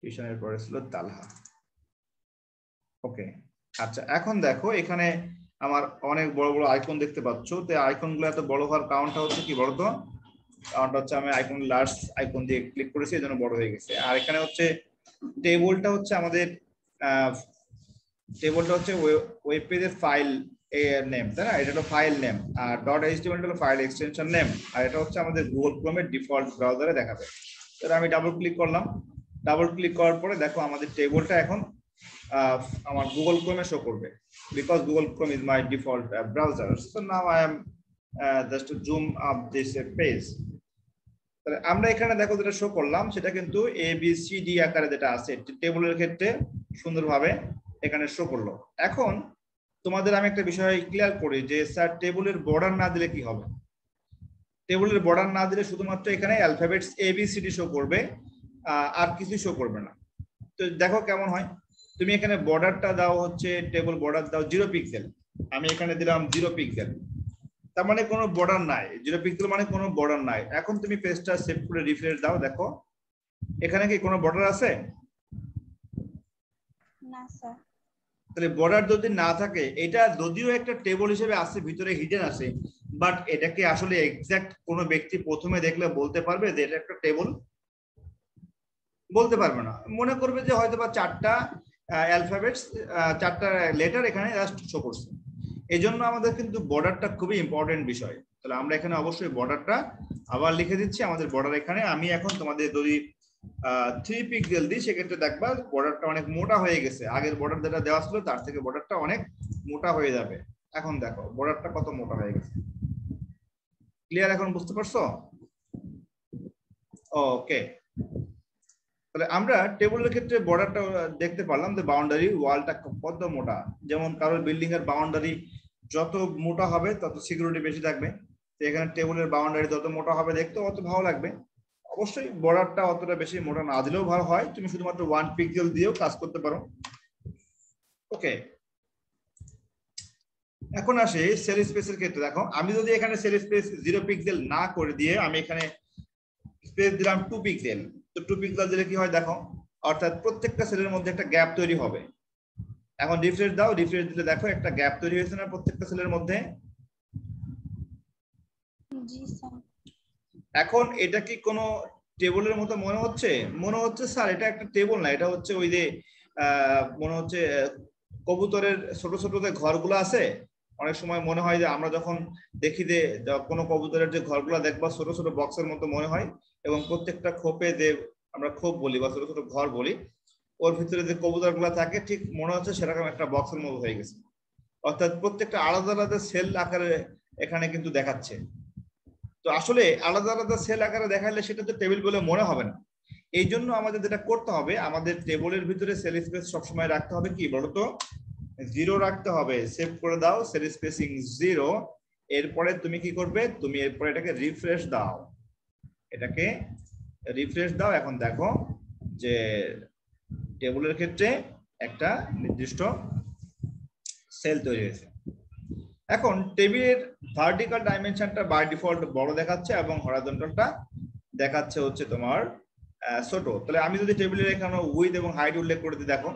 টিউশনের পরে ছিল তালহা। ওকে, আচ্ছা এখন দেখো এখানে আমার অনেক বড় বড় আইকন দেখতে পাচ্ছ। তো আইকন গুলো এত বড় হওয়ার কারণটা হচ্ছে কি বলতো? কারণটা হচ্ছে আমি আইকন লার্জ আইকন দিয়ে ক্লিক করেছি, এজন্য বড় হয়ে গেছে। আর এখানে হচ্ছে টেবিলটা হচ্ছে আমাদের ওয়েব পেজের ফাইল নেম, তাই না? এটা হলো ফাইল নেম, আর .html হলো ফাইল এক্সটেনশন নেম, আর এটা হচ্ছে আমাদের গুগল ক্রোমের ডিফল্ট ব্রাউজারে দেখাবে। তাহলে আমি ডাবল ক্লিক করলাম, ডাবল ক্লিক করার পরে দেখো আমাদের টেবিলটা এখন আমার গুগল ক্রোমে শো করবে, because Google Chrome is my default browser. So now I am just to zoom up this page. তাহলে আমরা এখানে দেখো যেটা শো করলাম সেটা কিন্তু ABCD আকারে যেটা আছে টেবিলের ক্ষেত্রে সুন্দরভাবে এখানে শো করলো। এখন তোমাদের আমি একটা বিষয় ক্লিয়ার করি যে স্যার টেবিলের বর্ডার না দিলে কি হবে? টেবিলের বর্ডার না দিলে শুধুমাত্র এখানে অ্যালফাবেটস ABCD শো করবে, আর কিছু শো করবে না। তো দেখো কেমন হয়, তুমি এখানে বর্ডারটা দাও হচ্ছে টেবিল বর্ডার দাও 0 পিক্সেল, আমি এখানে দিলাম 0 পিক্সেল, তার মানে কোনো বর্ডার নাই। 0 পিক্সেল মানে কোনো বর্ডার নাই। এখন তুমি পেজটা সেভ করে রিফ্রেশ দাও, দেখো এখানে কি কোনো বর্ডার আছে? না স্যার। তাহলে বর্ডার যদি না থাকে, এটা যদিও একটা টেবিল হিসেবে আছে, ভিতরে হিডেন আছে, বাট এটাকে আসলে এক্সাক্ট কোনো ব্যক্তি প্রথমে দেখলে বলতে পারবে যে এটা একটা টেবিল? বলতে পারবে না। মনে করবে যে হয়তো বা 4টা অ্যালফাবেটস 4টা লেটার এখানে জাস্ট শো করছে। এই জন্য আমাদের কিন্তু বর্ডারটা খুবই ইম্পর্টেন্ট বিষয়। তাহলে আমরা এখানে অবশ্যই বর্ডারটা আবার লিখে দিচ্ছি। আমাদের বর্ডার এখানে, আমি এখন তোমাদের যদি 3 পিক্সেল দিই সেক্ষেত্রে দেখবা বর্ডারটা অনেক মোটা হয়ে গেছে। আগের বর্ডার যেটা দেওয়া ছিল তার থেকে বর্ডারটা অনেক মোটা হয়ে যাবে। এখন দেখো বর্ডারটা কত মোটা হয়ে গেছে। ক্লিয়ার? এখন বুঝতে পারছো? ওকে, তাহলে আমরা টেবিলের ক্ষেত্রে বর্ডারটা দেখতে পারলাম যে বাউন্ডারি ওয়ালটা কত মোটা। যেমন কারোর বিল্ডিং এর বাউন্ডারি যত মোটা হবে তত সিকিউরিটি বেশি থাকবে, তো এখানে টেবিলের বাউন্ডারি যত মোটা হবে দেখতে অত ভালো লাগবে। অবশ্যই বর্ডারটা অতটা বেশি মোটা না দিলেও ভালো হয়, তুমি শুধুমাত্র 1 পিক্সেল দিয়েও কাজ করতে পারো। ওকে, এখন আসি সেল স্পেসের ক্ষেত্রে। দেখো আমি যদি এখানে সেল স্পেস 0 পিক্সেল না করে দিয়ে আমি এখানে স্পেস দিলাম 2 পিক্সেল, তো 2 পিক্সেল দিলে কি হয় দেখো, অর্থাৎ প্রত্যেকটা সেলের মধ্যে একটা গ্যাপ তৈরি হবে। এখন রিফ্রেশ দাও, রিফ্রেশ দিলে দেখো একটা গ্যাপ তৈরি হয়েছে না প্রত্যেকটা সেলের মধ্যে? জি স্যার। এখন এটা কি কোনো টেবিলের মতো মনে হচ্ছে? মনে হচ্ছে স্যার এটা একটা টেবিল না, এটা হচ্ছে ওই যে মনে হচ্ছে কবুতরের ছোট ছোট যে ঘরগুলো আছে, অনেক সময় মনে হয় যে আমরা যখন দেখি যে কোনো কবুতরের যে ঘরগুলো দেখবা ছোট ছোট বক্সের মতো মনে হয়, এবং প্রত্যেকটা খোপে যে আমরা খোপ বলি বা ছোট ছোট ঘর বলি, ওর ভিতরে যে কবুতরগুলো থাকে ঠিক মনে হচ্ছে সেরকম একটা বক্সের মতো হয়ে গেছে। অর্থাৎ প্রত্যেকটা আলাদা আলাদা সেল আকারে এখানে কিন্তু দেখাচ্ছে। তো আসলে আলাদা আলাদা সেল আকারে দেখালে সেটা তো টেবিল বলে মনে হবে না। এই জন্য আমাদের যেটা করতে হবে, আমাদের টেবিলের ভিতরে সেল স্পেস সবসময় রাখতে হবে কি বলতো, 0 রাখতে হবে। সেভ করে দাও সেল স্পেসিং 0। এরপরে তুমি কি করবে, তুমি এরপরে এটাকে রিফ্রেশ দাও, এটাকে রিফ্রেশ দাও। এখন দেখো যে টেবিলের ক্ষেত্রে একটা নির্দিষ্ট সেল তৈরি হয়েছে। এখন টেবিলের ভার্টিক্যাল ডাইমেনশনটা বাই ডিফল্ট বড় দেখাচ্ছে এবং হরাইজন্টালটা দেখাচ্ছে হচ্ছে তোমার ছোট। তাহলে আমি যদি টেবিলের এখানে উইথ এবং হাইট উল্লেখ করে দিই, দেখো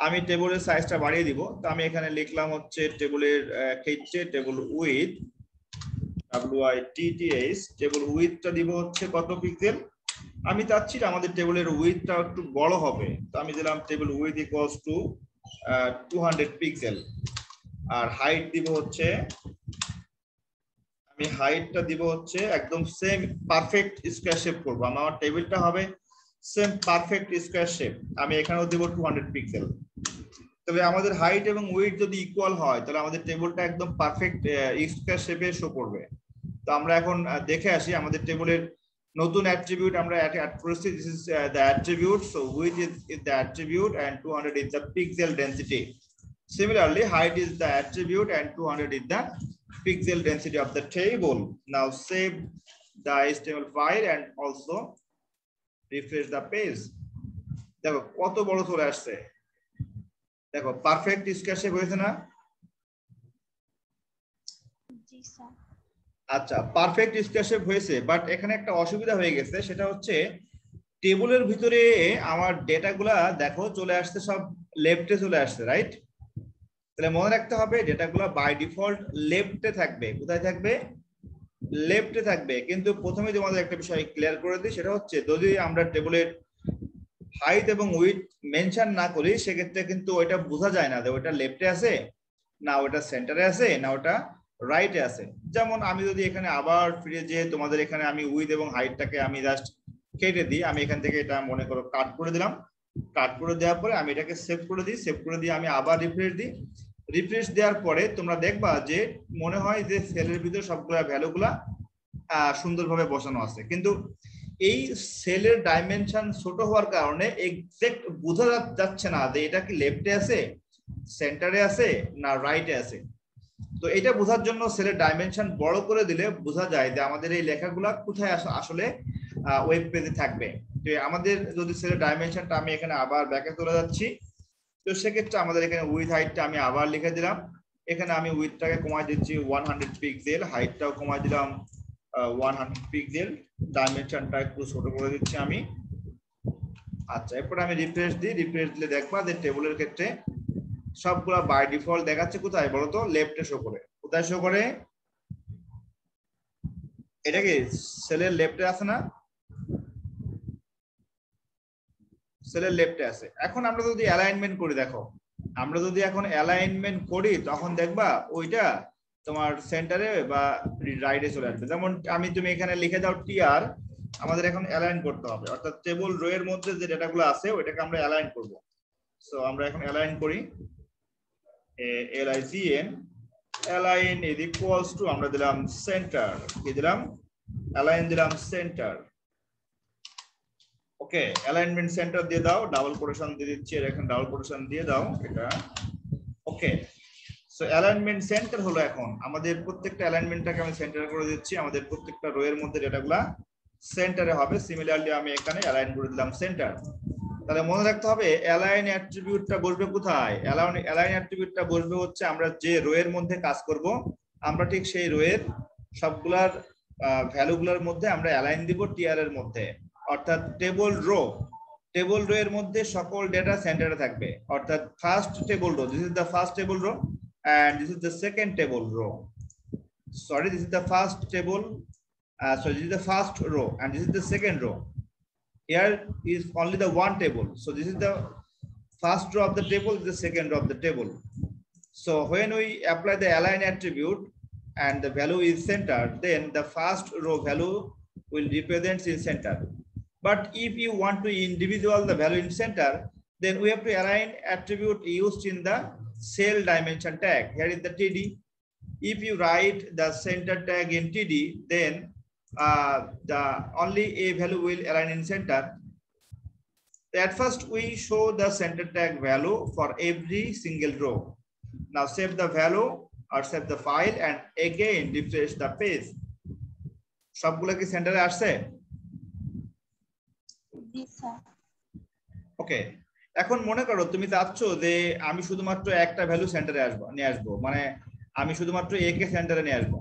আমি টেবিলের সাইজটা বাড়িয়ে দিব। তো আমি এখানে লিখলাম হচ্ছে টেবিলের ক্ষেত্রে টেবিল উইথ WITTH, টেবিল উইথটা দিব হচ্ছে কত পিক্সেল। আমি চাচ্ছি আমাদের টেবিলের উইথটা একটু বড় হবে, তো আমি দিলাম table with equals to 200 pixel. আর হাইট দিব হচ্ছে, আমি হাইটটা দিব হচ্ছে একদম সেম পারফেক্ট স্কয়ার শেপ করব। আমার টেবিলটা হবে সেম পারফেক্ট স্কয়ার শেপ, আমি এখানেও দেব 200 পিক্সেল। তবে আমাদের হাইট এবং উইডথ যদি ইকুয়াল হয় তাহলে আমাদের টেবিলটা একদম পারফেক্ট স্কয়ার শেপে শো করবে। তো আমরা এখন দেখে আসি আমাদের টেবিলের নতুন অ্যাট্রিবিউট আমরা অ্যাড করেছি। This is the attribute, so width is the attribute and 200 is the pixel density. Similarly, height is the attribute and 200 is the pixel density of the table. Now save the HTML file and also refresh the page. দেখো কত বড় চলে আসছে, দেখো perfect square shape হয়েছে না? জি sir. আচ্ছা, perfect square shape হয়েছে, বাট এখানে একটা অসুবিধা হয়ে গেছে, সেটা হচ্ছে টেবিলের ভিতরে আমার ডেটাগুলা দেখো চলে আসছে সব লেফটে চলে আসছে, রাইট? তাহলে মনে রাখতে হবে ডেটাগুলো বাই ডিফল্ট লেফটে থাকবে। কোথায় থাকবে? লেফটে থাকবে। কিন্তু প্রথমে তোমাদের একটা বিষয় ক্লিয়ার করে দিই, সেটা হচ্ছে যদি আমরা টেবিলের হাইট এবং উইডথ মেনশন না করি সেক্ষেত্রে কিন্তু ওইটা বোঝা যায় না যে ওটা লেফটে আছে না ওটা সেন্টারে আছে না ওটা রাইটে আছে। যেমন আমি যদি এখানে আবার ফিরে যেয়ে তোমাদের এখানে আমি উইডথ এবং হাইটটাকে আমি জাস্ট কেটে দিই, আমি এখান থেকে এটা মনে করো কাট করে দিলাম। কাট করে দেওয়ার পরে আমি এটাকে সেভ করে দিই, সেভ করে দিয়ে আমি আবার রিফ্রেশ দিই। রিফ্রেশ দেওয়ার পরে তোমরা দেখবা যে মনে হয় যে সেলের ভিতরে সবগুলা ভ্যালুগুলা সুন্দরভাবে বসানো আছে, কিন্তু এই সেলের ডাইমেনশন ছোট হওয়ার কারণে এক্সাক্ট বোঝা যাচ্ছে না যে এটা কি লেফটে আছে, সেন্টারে আছে না রাইটে আছে। তো এটা বোঝার জন্য সেলের ডাইমেনশন বড় করে দিলে বোঝা যায় যে আমাদের এই লেখাগুলা কোথায় আসলে ওয়েব পেজে থাকবে। তো আমাদের যদি সেলের ডাইমেনশনটা আমি এখানে আবার ব্যাকে চলে যাচ্ছি, তো সেক্ষেত্রে আমাদের এখানে উইথ হাইটটা আমি আবার লিখে দিলাম। এখানে আমি উইথটাকে কমাই দিচ্ছি 100 পিক্সেল, হাইটটাও কমাই দিলাম 100 পিক্সেল, ডাইমেনশনটা একটু ছোট করে দিচ্ছি আমি। আচ্ছা, এরপর আমি রিফ্রেশ দিই, রিফ্রেশ দিলে দেখবা যে টেবিলের ক্ষেত্রে সবগুলা বাই ডিফল্ট দেখাচ্ছে কোথায় বলতো, লেফটে শো করে। কোথায় শো করে? এটা কি সেলের লেফটে আছে না? সেলের লেফটে আছে। এখন আমরা যদি অ্যালাইনমেন্ট করি, দেখো আমরা যদি এখন অ্যালাইনমেন্ট করি তখন দেখবা ওইটা তোমার সেন্টারে বা রাইটে চলে আসবে। যেমন তুমি এখানে লিখে দাও টিআর, আমাদের এখন অ্যালাইন করতে হবে, অর্থাৎ টেবিল রো এর মধ্যে যে ডেটাগুলো আছে ওইটাকে আমরা অ্যালাইন করব। সো আমরা এখন অ্যালাইন করি, LIGN, align is equals to আমরা দিলাম সেন্টার, কি দিলাম? অ্যালাইন দিলাম সেন্টার। ওকে, অ্যালাইনমেন্ট সেন্টার দিয়ে দাও, ডাবল কোটেশন দিয়ে দিচ্ছি, এর এখন ডাবল কোটেশন দিয়ে দাও এটা। ওকে, সো অ্যালাইনমেন্ট সেন্টার হলো এখন আমাদের প্রত্যেকটা অ্যালাইনমেন্টটাকে আমি সেন্টার করে দিচ্ছি, আমাদের প্রত্যেকটা রো এর মধ্যে ডেটাগুলা সেন্টারে হবে। সিমিলারলি আমি এখানে অ্যালাইন করে দিলাম সেন্টার। তাহলে মনে রাখতে হবে অ্যালাইন অ্যাট্রিবিউটটা বসবে কোথায়? অ্যালাইন অ্যাট্রিবিউটটা বসবে হচ্ছে আমরা যে রো এর মধ্যে কাজ করব, আমরা ঠিক সেই রো এর সবগুলার ভ্যালুগুলোর মধ্যে আমরা অ্যালাইন দিব টিআর এর মধ্যে, অর্থাৎ টেবল রো এর মধ্যে সকল ডেটা সেন্টারে থাকবে, অর্থাৎ first table row, this is the first table row and this is the second table row. Sorry, this is the first table, so this is the first row and this is the second row. Here is only the one table, so this is the first row of the table, the second row of the table. So when we apply the align attribute and the value is centered, then the first row value will represent in center. But if you want to individual the value in center, then we have to align attribute used in the cell dimension tag. Here is the TD. If you write the center tag in TD, then the only a value will align in center. At first we show the center tag value for every single row. Now save the value or save the file and again refresh the page. সবগুলো কি সেন্টারে আসছে? জি sir. ওকে, এখন মনে করো তুমি চাচ্ছ যে আমি শুধুমাত্র একটা ভ্যালু সেন্টারে নিয়ে আসবো, মানে আমি শুধুমাত্র এ কে সেন্টারে নিয়ে আসবো।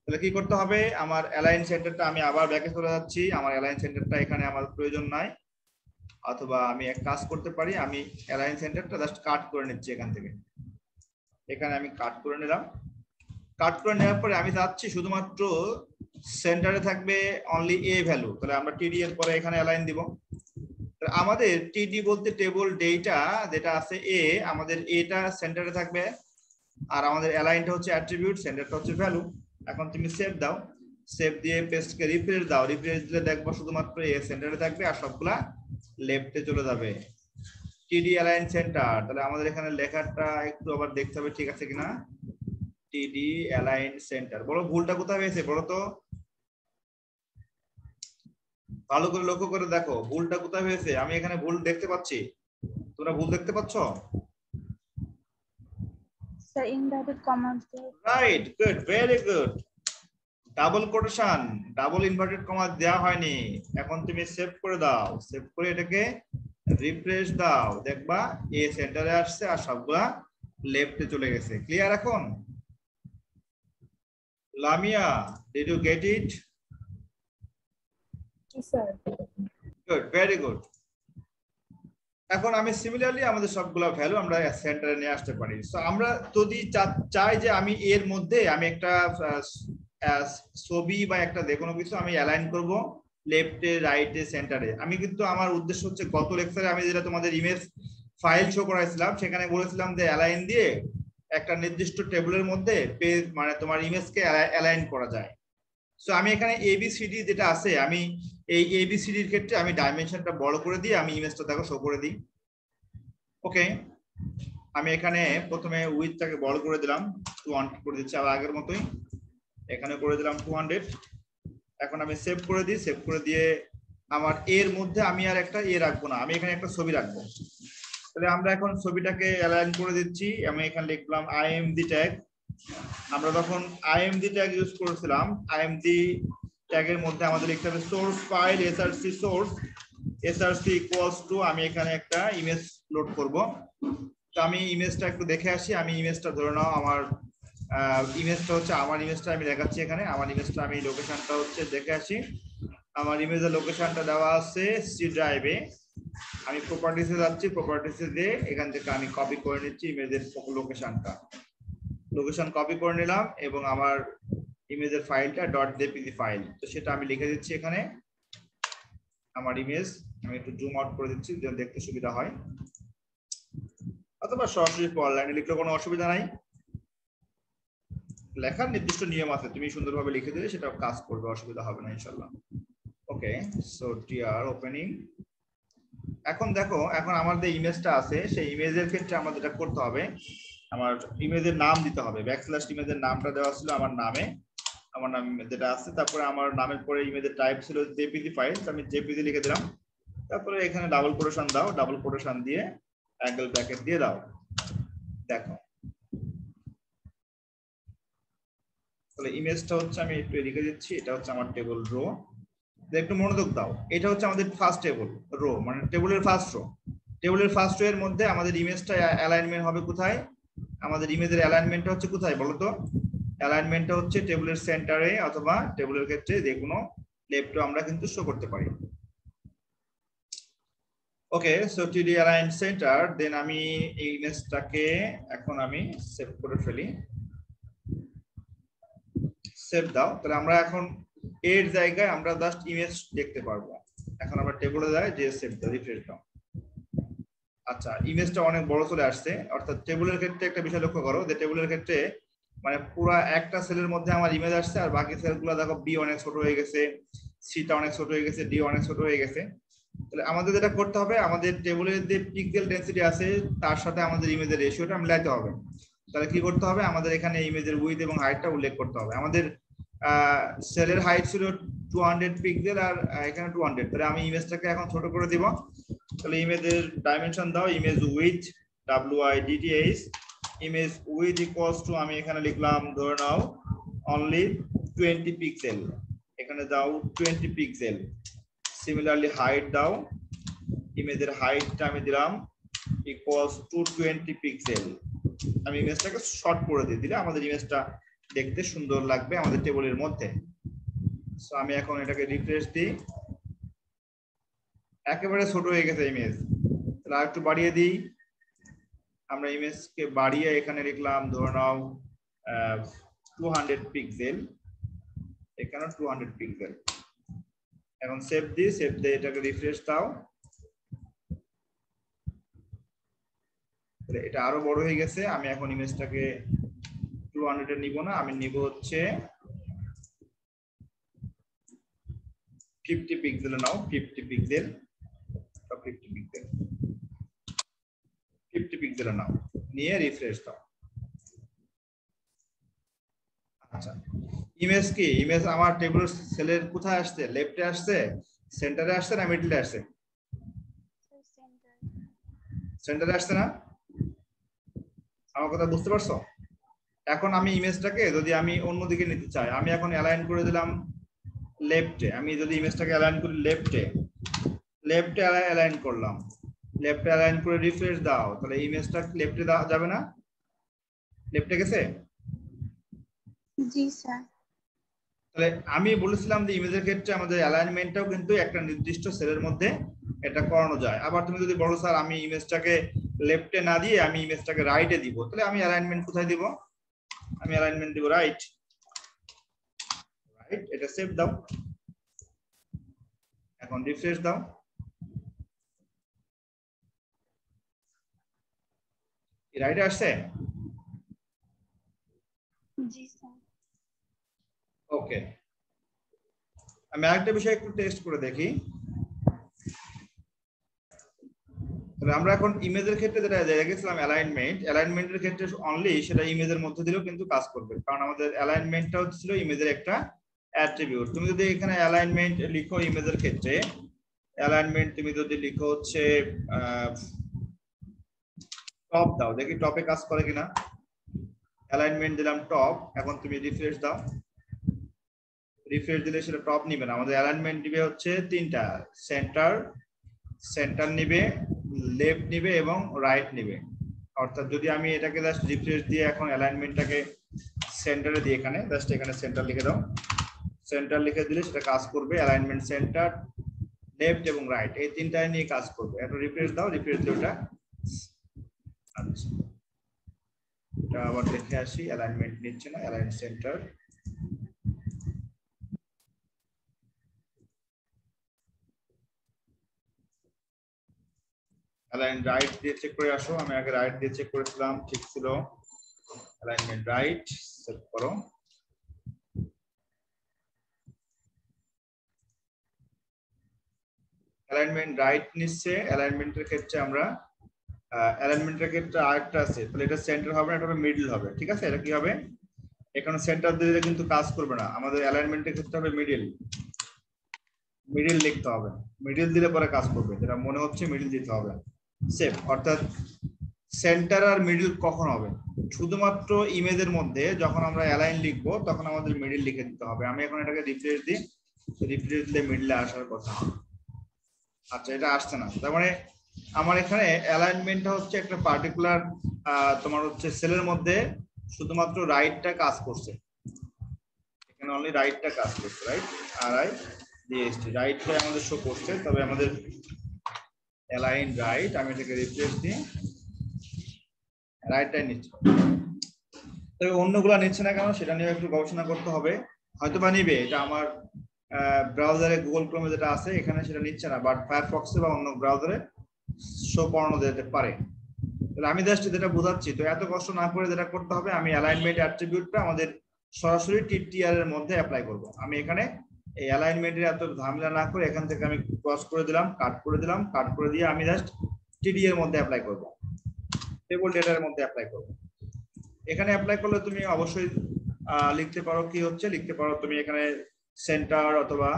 তাহলে কি করতে হবে? আমার অ্যালাইন সেন্টারটা আমি আবার ব্যাকে চলে যাচ্ছি, আমার অ্যালাইন সেন্টারটা এখানে আমার প্রয়োজন নাই, অথবা আমি এক কাজ করতে পারি, আমি অ্যালাইন সেন্টারটা জাস্ট কাট করে নিচ্ছি এখান থেকে, এখানে আমি কাট করে নিলাম। কাট করে নেওয়ার পরে আমি চাচ্ছি শুধুমাত্র সেন্টারে থাকবে অনলি এ ভ্যালু, তাহলে আমরা টিডি এর পরে এখানে অ্যালাইন দিব। আমাদের টিডি বলতে টেবল ডেটা যেটা আছে এ, আমাদের এটা সেন্টারে থাকবে আর আমাদের অ্যালাইনটা হচ্ছে অ্যাট্রিবিউট, সেন্টারটা হচ্ছে ভ্যালু। এখন তুমি সেভ দাও, সেভ দিয়ে পেজকে রিফ্রেশ দাও, রিফ্রেশ দিলে দেখবো শুধুমাত্র এ সেন্টারে থাকবে আর সবগুলা লেফটে চলে যাবে। টিডি অ্যালাইন সেন্টার, তাহলে আমাদের এখানে লেখাটা একটু আবার দেখতে হবে ঠিক আছে কিনা। টিডি অ্যালাইন সেন্টার, বলো ভুলটা কোথায় হয়েছে বলো তো, ভালো করে লক্ষ্য করে দেখো ভুলটা কোথায় হয়েছে। আমি এখানে ভুল দেখতে পাচ্ছি, তোমরা ভুল দেখতে পাচ্ছ? Sir inverted commas right, good, very good. Double quotation, double inverted comma দেওয়া হয়নি। এখন তুমি সেভ করে দাও, সেভ করে এটাকে রিফ্রেশ দাও, দেখবা এ সেন্টারে আসছে আর সবগুলা লেফটে চলে গেছে। ক্লিয়ার এখন? Lamia, did you get it? Sir. Good, very good. এখন আমি সিমিলারলি আমাদের সবগুলা ভ্যালু আমরা সেন্টারে নিয়ে আসতে পারি। সো আমরা যদি চাই যে আমি এর মধ্যে আমি একটা ছবি বা একটা যে কোনো কিছু আমি অ্যালাইন করব লেফটে রাইটে সেন্টারে, আমি কিন্তু আমার উদ্দেশ্য হচ্ছে গত লেকচারে আমি যেটা তোমাদের ইমেজ ফাইল শো করাইছিলাম সেখানে বলেছিলাম যে অ্যালাইন দিয়ে একটা নির্দিষ্ট টেবিলের মধ্যে পেজ মানে তোমার ইমেজকে অ্যালাইন করা যায়। সো আমি এখানে এবিসিডি যেটা আছে, আমি এই এবিসিডির ক্ষেত্রে আমি ডাইমেনশনটা বড় করে দিয়ে আমি ইমেজটা দেখো শো করে দিই। ওকে, আমি এখানে প্রথমে উইডথটাকে বড় করে দিলাম, 200 করে দিচ্ছি, আবার আগের মতোই এখানে করে দিলাম 200। এখন আমি সেভ করে দিই, সেভ করে দিয়ে আমার এর মধ্যে আমি আর একটা এ রাখবো না, আমি এখানে একটা ছবি রাখবো। তাহলে আমরা এখন ছবিটাকে অ্যালাইন করে দিচ্ছি। আমি এখানে লিখলাম আইএমডি ট্যাগ। আমরা যখন আইএমডি ট্যাগ ইউজ করেছিলাম, আইএমডি ট্যাগের মধ্যে আমাদের লিখতে হবে source file SRC source, SRC equals to, আমি এখানে একটা ইমেজ লোড করব। তো আমি ইমেজটা একটু দেখে আসি। আমি ইমেজটা ধরে নাও আমার ইমেজটা হচ্ছে আমার ইমেজটা আমি দেখাচ্ছি এখানে, আমার ইমেজটা আমি লোকেশনটা হচ্ছে দেখে আসি। আমার ইমেজের লোকেশনটা দেওয়া আছে সি ড্রাইভে। আমি প্রপার্টিসে যাচ্ছি, প্রপার্টিসে দিয়ে এখান থেকে আমি কপি করে নিচ্ছি ইমেজের লোকেশনটা, লোকেশন কপি করে নিলাম এবং আমার ইমেজের ফাইলটা .jpg ফাইল, তো সেটা আমি লিখে দিচ্ছি এখানে আমার ইমেজ। আমি একটু জুম আউট করে দিচ্ছি যেন দেখতে সুবিধা হয়, অথবা সরাসরি অনলাইনে লিখলে কোনো অসুবিধা নাই। লেখার নির্দিষ্ট নিয়ম আছে, তুমি সুন্দরভাবে লিখে দিলে সেটা কাজ করবে, অসুবিধা হবে না ইনশাআল্লাহ। ওকে, সো টিআর ওপেনিং। এখন দেখো, এখন আমাদের ইমেজটা আছে, সেই ইমেজের ক্ষেত্রে আমাদের যেটা করতে হবে, আমার ইমেজের নাম দিতে হবে। ব্যাকস্ল্যাশ ইমেজের নামটা দেওয়া ছিল আমার নামে, আমার নাম যেটা আছে, তারপরে আমার নামের পরে ইমেজের টাইপ ছিল জেপিজি ফাইল, আমি জেপিজি লিখে দিলাম। তারপরে এখানে ডাবল কোটেশন দাও, ডাবল কোটেশন দিয়ে অ্যাঙ্গেল ব্র্যাকেট দিয়ে দাও। দেখো তাহলে ইমেজটা হচ্ছে আমি একটু লিখে দিচ্ছি, এটা হচ্ছে আমার টেবিল রো। একটু মনোযোগ দাও, এটা হচ্ছে আমাদের ফার্স্ট টেবিল রো, মানে টেবিলের ফার্স্ট রো। টেবিলের ফার্স্ট রো এর মধ্যে আমাদের ইমেজটা অ্যালাইনমেন্ট হবে কোথায়? আমাদের ইমেজের অ্যালাইনমেন্টটা হচ্ছে কোথায় বলো তো? অ্যালাইনমেন্টটা হচ্ছে টেবিলের সেন্টারে, অথবা টেবিলের ক্ষেত্রে যে কোনো লেফটে আমরা কিন্তু শো করতে পারি। Okay, so to D align centre, then আমি এই ইমেজটাকে এখন আমি সেভ করে ফেলি। সেভ দাও। তাহলে আমরা এখন এর জায়গায় আমরা জাস্ট ইমেজ দেখতে পারবো। এখন আমরা টেবিলে যাই, যে সেভ দাও, রিফ্রেশ দাও। আচ্ছা, ইমেজটা অনেক বড় চলে আসছে। অর্থাৎ টেবিলের ক্ষেত্রে একটা বিষয় লক্ষ্য করো, যে টেবিলের ক্ষেত্রে মানে পুরো একটা সেলের মধ্যে আমার ইমেজ আসছে, আর বাকি সেলগুলো দেখো বি অনেক ছোট হয়ে গেছে, সিটা অনেক ছোট হয়ে গেছে, ডি অনেক ছোট হয়ে গেছে। তাহলে আমাদের যেটা করতে হবে, আমাদের টেবিলের যে পিক্সেল ডেনসিটি আছে তার সাথে আমাদের ইমেজের রেশিওটা মিলাইতে হবে। তাহলে কি করতে হবে, আমাদের এখানে ইমেজের উইডথ এবং হাইটটা উল্লেখ করতে হবে। আমাদের সেলের হাইট ছিল 200 পিক্সেল, আর এখানে 200। তাহলে আমি ইমেজটাকে এখন ছোট করে দিব। তাহলে ইমেজের ডাইমেনশন দাও, image width WIDTH, image width equals to, আমি এখানে লিখলাম ধরে নাও অনলি 20 পিক্সেল, এখানে দাও 20 পিক্সেল। সিমিলারলি হাইট দাও, ইমেজের হাইটটা আমি দিলাম ইকুয়ালস টু 20 পিক্সেল। আমি ইমেজটাকে শর্ট করে দিলে আমাদের ইমেজটা দেখতে সুন্দর লাগবে আমাদের টেবিলের মধ্যে। সো আমি এখন এটাকে রিফ্রেশ দিই, একেবারে ছোট হয়ে গেছে ইমেজ। তাহলে আর একটু বাড়িয়ে দিই, আমরা ইমেজকে বাড়িয়ে এখানে লিখলাম ধরে নাও 200 পিক্সেল, এখানে 200 পিক্সেল। এখন সেভ দিই, সেভ দিয়ে এটাকে রিফ্রেশ দাও। এটা আরো বড় হয়ে গেছে। আমি এখন ইমেজটাকে 200 এ নিব না, আমি নিব হচ্ছে 50 পিক্সেলে নাও, 50 পিক্সেল, 50 পিক্সেল, 50 পিক্সেলে নাও, নিয়ে রিফ্রেশ দাও। আচ্ছা, ইমেজ কি, ইমেজ আমার টেবিলের সেলের কোথায় আসছে? লেফটে আসছে, সেন্টারে আসছে, না মিডলে আসছে? সেন্টারে আসছে না? আমার কথা বুঝতে পারছো? এখন আমি ইমেজটাকে যদি আমি অন্যদিকে নিতে চাই, আমি এখন অ্যালাইন করে দিলাম লেফটে। আমি যদি ইমেজটাকে অ্যালাইন করি লেফটে, লেফটে অ্যালাইন করলাম, লেফটে অ্যালাইন করে রিফ্রেশ দাও, তাহলে ইমেজটা লেফটে যাবে না? লেফটে গেছে? জি স্যার। তাহলে আমি বলেছিলাম যে ইমেজের ক্ষেত্রে আমাদের অ্যালাইনমেন্টটাও কিন্তু একটা নির্দিষ্ট সেলের মধ্যে এটা করানো যায়। আবার তুমি যদি বলো স্যার আমি ইমেজটাকে লেফটে না দিয়ে আমি ইমেজটাকে রাইটে দিব, তাহলে আমি অ্যালাইনমেন্ট কোথায় দিব? আমি অ্যালাইনমেন্ট দিব রাইট, রাইট। এটা সেভ দাও, এখন রিফ্রেশ দাও। রাইটে আসছে? জি স্যার। ওকে, আমি আরেকটা বিষয় একটু টেস্ট করে দেখি। আমরা এখন ইমেজের ক্ষেত্রে যেটা দেখেছিলাম অ্যালাইনমেন্ট, অ্যালাইনমেন্টের ক্ষেত্রে অনলি সেটা ইমেজের মধ্যে দিলেও কিন্তু কাজ করবে, কারণ আমাদের অ্যালাইনমেন্টটা হচ্ছিল ইমেজের একটা অ্যাট্রিবিউট। তুমি যদি এখানে অ্যালাইনমেন্ট লিখো ইমেজের ক্ষেত্রে, অ্যালাইনমেন্ট তুমি যদি লিখো হচ্ছে টপ দাও, দেখি টপে কাজ করে কিনা। অ্যালাইনমেন্ট দিলাম টপ, এখন তুমি রিফ্রেশ দাও, রিফ্রেশ দিলে সেটা টপ নিবে না। আমাদের অ্যালাইনমেন্ট দিবে হচ্ছে তিনটা, সেন্টার, সেন্টার নিবে, লেফট নিবে এবং রাইট নিবে। অর্থাৎ যদি আমি এটাকে জাস্ট রিফ্রেশ দিয়ে এখন অ্যালাইনমেন্টটাকে সেন্টারে দিয়ে এখানে জাস্ট এখানে সেন্টার লিখে দাও, সেন্টার লিখে দিলে সেটা কাজ করবে। অ্যালাইনমেন্ট সেন্টার, লেফট এবং রাইট, এই তিনটায় নিয়ে কাজ করবে। এটা রিফ্রেশ দাও, রিফ্রেশ দিয়ে ওটা। আচ্ছা, এটা আবার দেখে আসি, অ্যালাইনমেন্ট নিচ্ছে না, অ্যালাইন সেন্টার, অ্যালাইন রাইট দিয়ে চেক করে আসো। আমি আগে রাইট দিয়ে চেক করেছিলাম, ঠিক ছিল। অ্যালাইনমেন্ট রাইট সেট করো। অ্যালাইনমেন্ট রাইট নিচ্ছে। অ্যালাইনমেন্টের ক্ষেত্রে আমরা অ্যালাইনমেন্টের ক্ষেত্রে আরেকটা আছে, তাহলে এটা সেন্টার হবে না, এটা হবে মিডল হবে। ঠিক আছে, এটা কি হবে? এখানে সেন্টার দিলে কিন্তু কাজ করবে না, আমাদের অ্যালাইনমেন্টের ক্ষেত্রে হবে মিডল, মিডল লিখতে হবে। মিডল দিলে পরে কাজ করবে, যেটা মনে হচ্ছে মিডল দিতে হবে। সেভ, অর্থাৎ সেন্টার আর মিডল কখন হবে? শুধুমাত্র ইমেজের মধ্যে যখন আমরা অ্যালাইন লিখবো তখন আমাদের মিডল লিখে দিতে হবে। আমি এখন এটাকে রিফ্রেশ দিই, রিফ্রেশ দিলে মিডলে আসার কথা। আচ্ছা, এটা আসছে না, তার মানে আমার এখানে অ্যালাইনমেন্টটা হচ্ছে একটা পার্টিকুলার তোমার হচ্ছে সেলের মধ্যে শুধুমাত্র রাইটটা কাজ করছে, এখানে অনলি রাইটটা কাজ করছে, রাইট আর আই ডিএসটি রাইটটা আমাদের শো করছে, তবে আমাদের অ্যালাইন রাইট, আমি এটাকে রিফ্রেশ দিই, রাইটটাই নিচ্ছে, তবে অন্যগুলা নিচ্ছে না কেন সেটা নিয়ে একটু গবেষণা করতে হবে, হয়তো বা নিবে, এটা আমার ব্রাউজারে গুগল ক্রোমে যেটা আছে এখানে সেটা নিচ্ছে না, বাট ফায়ারফক্সে বা অন্য ব্রাউজারে শো করানো যেতে পারে। তাহলে আমি জাস্ট যেটা বোঝাচ্ছি, তো এত কষ্ট না করে যেটা করতে হবে, আমি অ্যালাইনমেন্ট অ্যাট্রিবিউটটা আমাদের সরাসরি টিটিআর এর মধ্যে অ্যাপ্লাই করব। আমি এখানে এই অ্যালাইনমেন্টের এত ঝামেলা না করে এখান থেকে আমি ক্রস করে দিলাম, কাট করে দিলাম, কাট করে দিয়ে আমি জাস্ট টিডি এর মধ্যে অ্যাপ্লাই করব, টেবল ডেটার মধ্যে অ্যাপ্লাই করব। এখানে অ্যাপ্লাই করলে তুমি অবশ্যই লিখতে পারো, কি হচ্ছে লিখতে পারো তুমি এখানে সেন্টার অথবা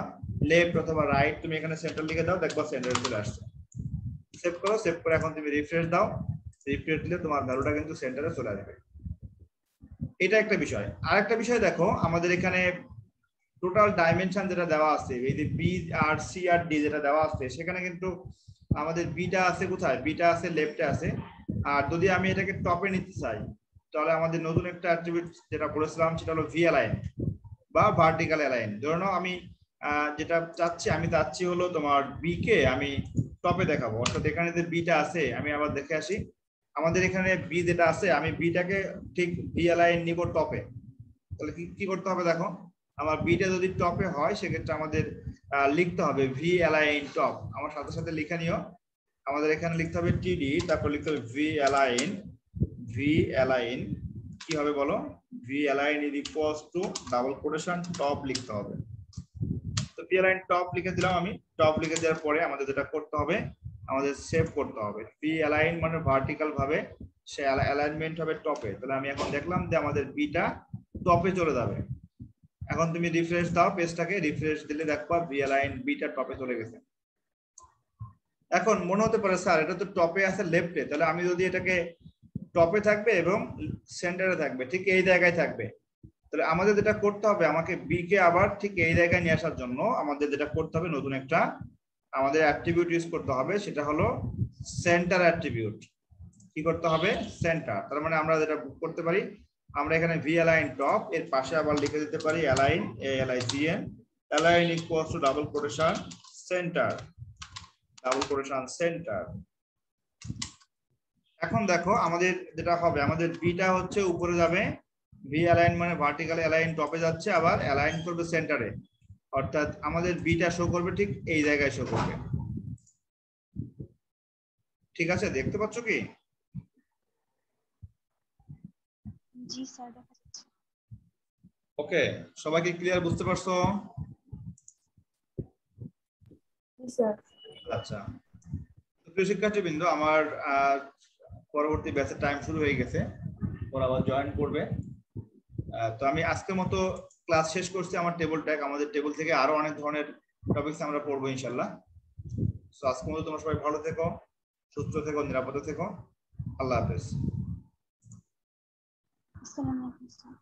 লেফট অথবা রাইট, তুমি এখানে সেন্টার লিখে দাও, দেখবা সেন্টারে চলে আসছে। সেভ করো, সেভ করে এখন তুমি রিফ্রেশ দাও, রিফ্রেশ দিলে তোমার ভ্যালুটা কিন্তু সেন্টারে চলে আসবে। এটা একটা বিষয়। আরেকটা বিষয় দেখো, আমাদের এখানে টোটাল ডাইমেনশন যেটা দেওয়া আছে, এই যে বি আর সি আর ডি যেটা দেওয়া আছে, সেখানে কিন্তু আমাদের বিটা আছে কোথায়? বিটা আছে লেফটে আছে। আর যদি আমি এটাকে টপে নিতে চাই তাহলে আমাদের নতুন একটা অ্যাট্রিবিউট যেটা বলেছিলাম সেটা হলো ভি অ্যালাইন বা ভার্টিক্যাল অ্যালাইন। ধরে নাও আমি যেটা চাচ্ছি, আমি চাচ্ছি হলো তোমার বি কে আমি টপে দেখাবো, অর্থাৎ এখানে যে বিটা আছে, আমি আবার দেখে আসি, আমাদের এখানে বি যেটা আছে আমি বিটাকে ঠিক ভি অ্যালাইন নিব টপে। তাহলে কি করতে হবে দেখো, আমার বিটা যদি টপে হয় সেক্ষেত্রে আমাদের লিখতে হবে ভি অ্যালাইন টপ। আমার সাথে সাথে লিখে নিও, আমাদের এখানে লিখতে হবে টিডি, তারপর লিখতে হবে ভি অ্যালাইন, ভি অ্যালাইন কি হবে বলো, V align is equals to double quotation top লিখতে হবে। তো ভি অ্যালাইন টপ লিখে দিলাম আমি, টপ লিখে দেওয়ার পরে আমাদের যেটা করতে হবে, আমাদের সেভ করতে হবে। ভি অ্যালাইন মানে ভার্টিক্যাল ভাবে সে অ্যালাইনমেন্ট হবে টপে। তাহলে আমি এখন দেখলাম যে আমাদের বিটা টপে চলে যাবে। এখন তুমি রিফ্রেশ দাও পেজটাকে, রিফ্রেশ দিলে দেখবা ভি অ্যালাইন বিটা টপে চলে গেছে। এখন মনে হতে পারে স্যার এটা তো টপে আছে লেফটে, তাহলে আমি যদি এটাকে টপে থাকবে এবং সেন্টারে থাকবে, ঠিক এই জায়গায় থাকবে, তাহলে আমাদের যেটা করতে হবে, আমাকে বি কে আবার ঠিক এই জায়গায় নিয়ে আসার জন্য আমাদের যেটা করতে হবে, নতুন একটা আমাদের অ্যাট্রিবিউট ইউজ করতে হবে, সেটা হলো সেন্টার অ্যাট্রিবিউট। কি করতে হবে? সেন্টার। তার মানে আমরা যেটা করতে পারি, আমরা এখানে ভি অ্যালাইন টপ এর পাশে আবার লিখে দিতে পারি align, A L I G N, align equals to double quotation centre, double quotation centre. এখন দেখো আমাদের যেটা হবে, আমাদের বিটা হচ্ছে উপরে যাবে, ভি অ্যালাইন মানে ভার্টিক্যাল অ্যালাইন টপে যাচ্ছে, আবার অ্যালাইন করবে সেন্টারে, অর্থাৎ আমাদের বিটা শো করবে ঠিক এই জায়গায় শো করবে। ঠিক আছে, দেখতে পাচ্ছ কি? জি স্যার, দেখা যাচ্ছে। ওকে, সবাই কি ক্লিয়ার, বুঝতে পারছো? জি স্যার। আচ্ছা, প্রিয় শিক্ষার্থীবৃন্দ, আমার পরবর্তী ব্যাচের টাইম শুরু হয়ে গেছে, ওরা আবার জয়েন করবে। তো আমি আজকের মতো ক্লাস শেষ করছি। আমার টেবল ট্যাগ, আমাদের টেবল থেকে আরো অনেক ধরনের টপিকস আমরা পড়বো ইনশাল্লাহ। তো আজকের মতো তোমরা সবাই ভালো থেকো, সুস্থ থেকো, নিরাপদে থেকো। আল্লাহ হাফেজ। আসসালামু আলাইকুম স্যার।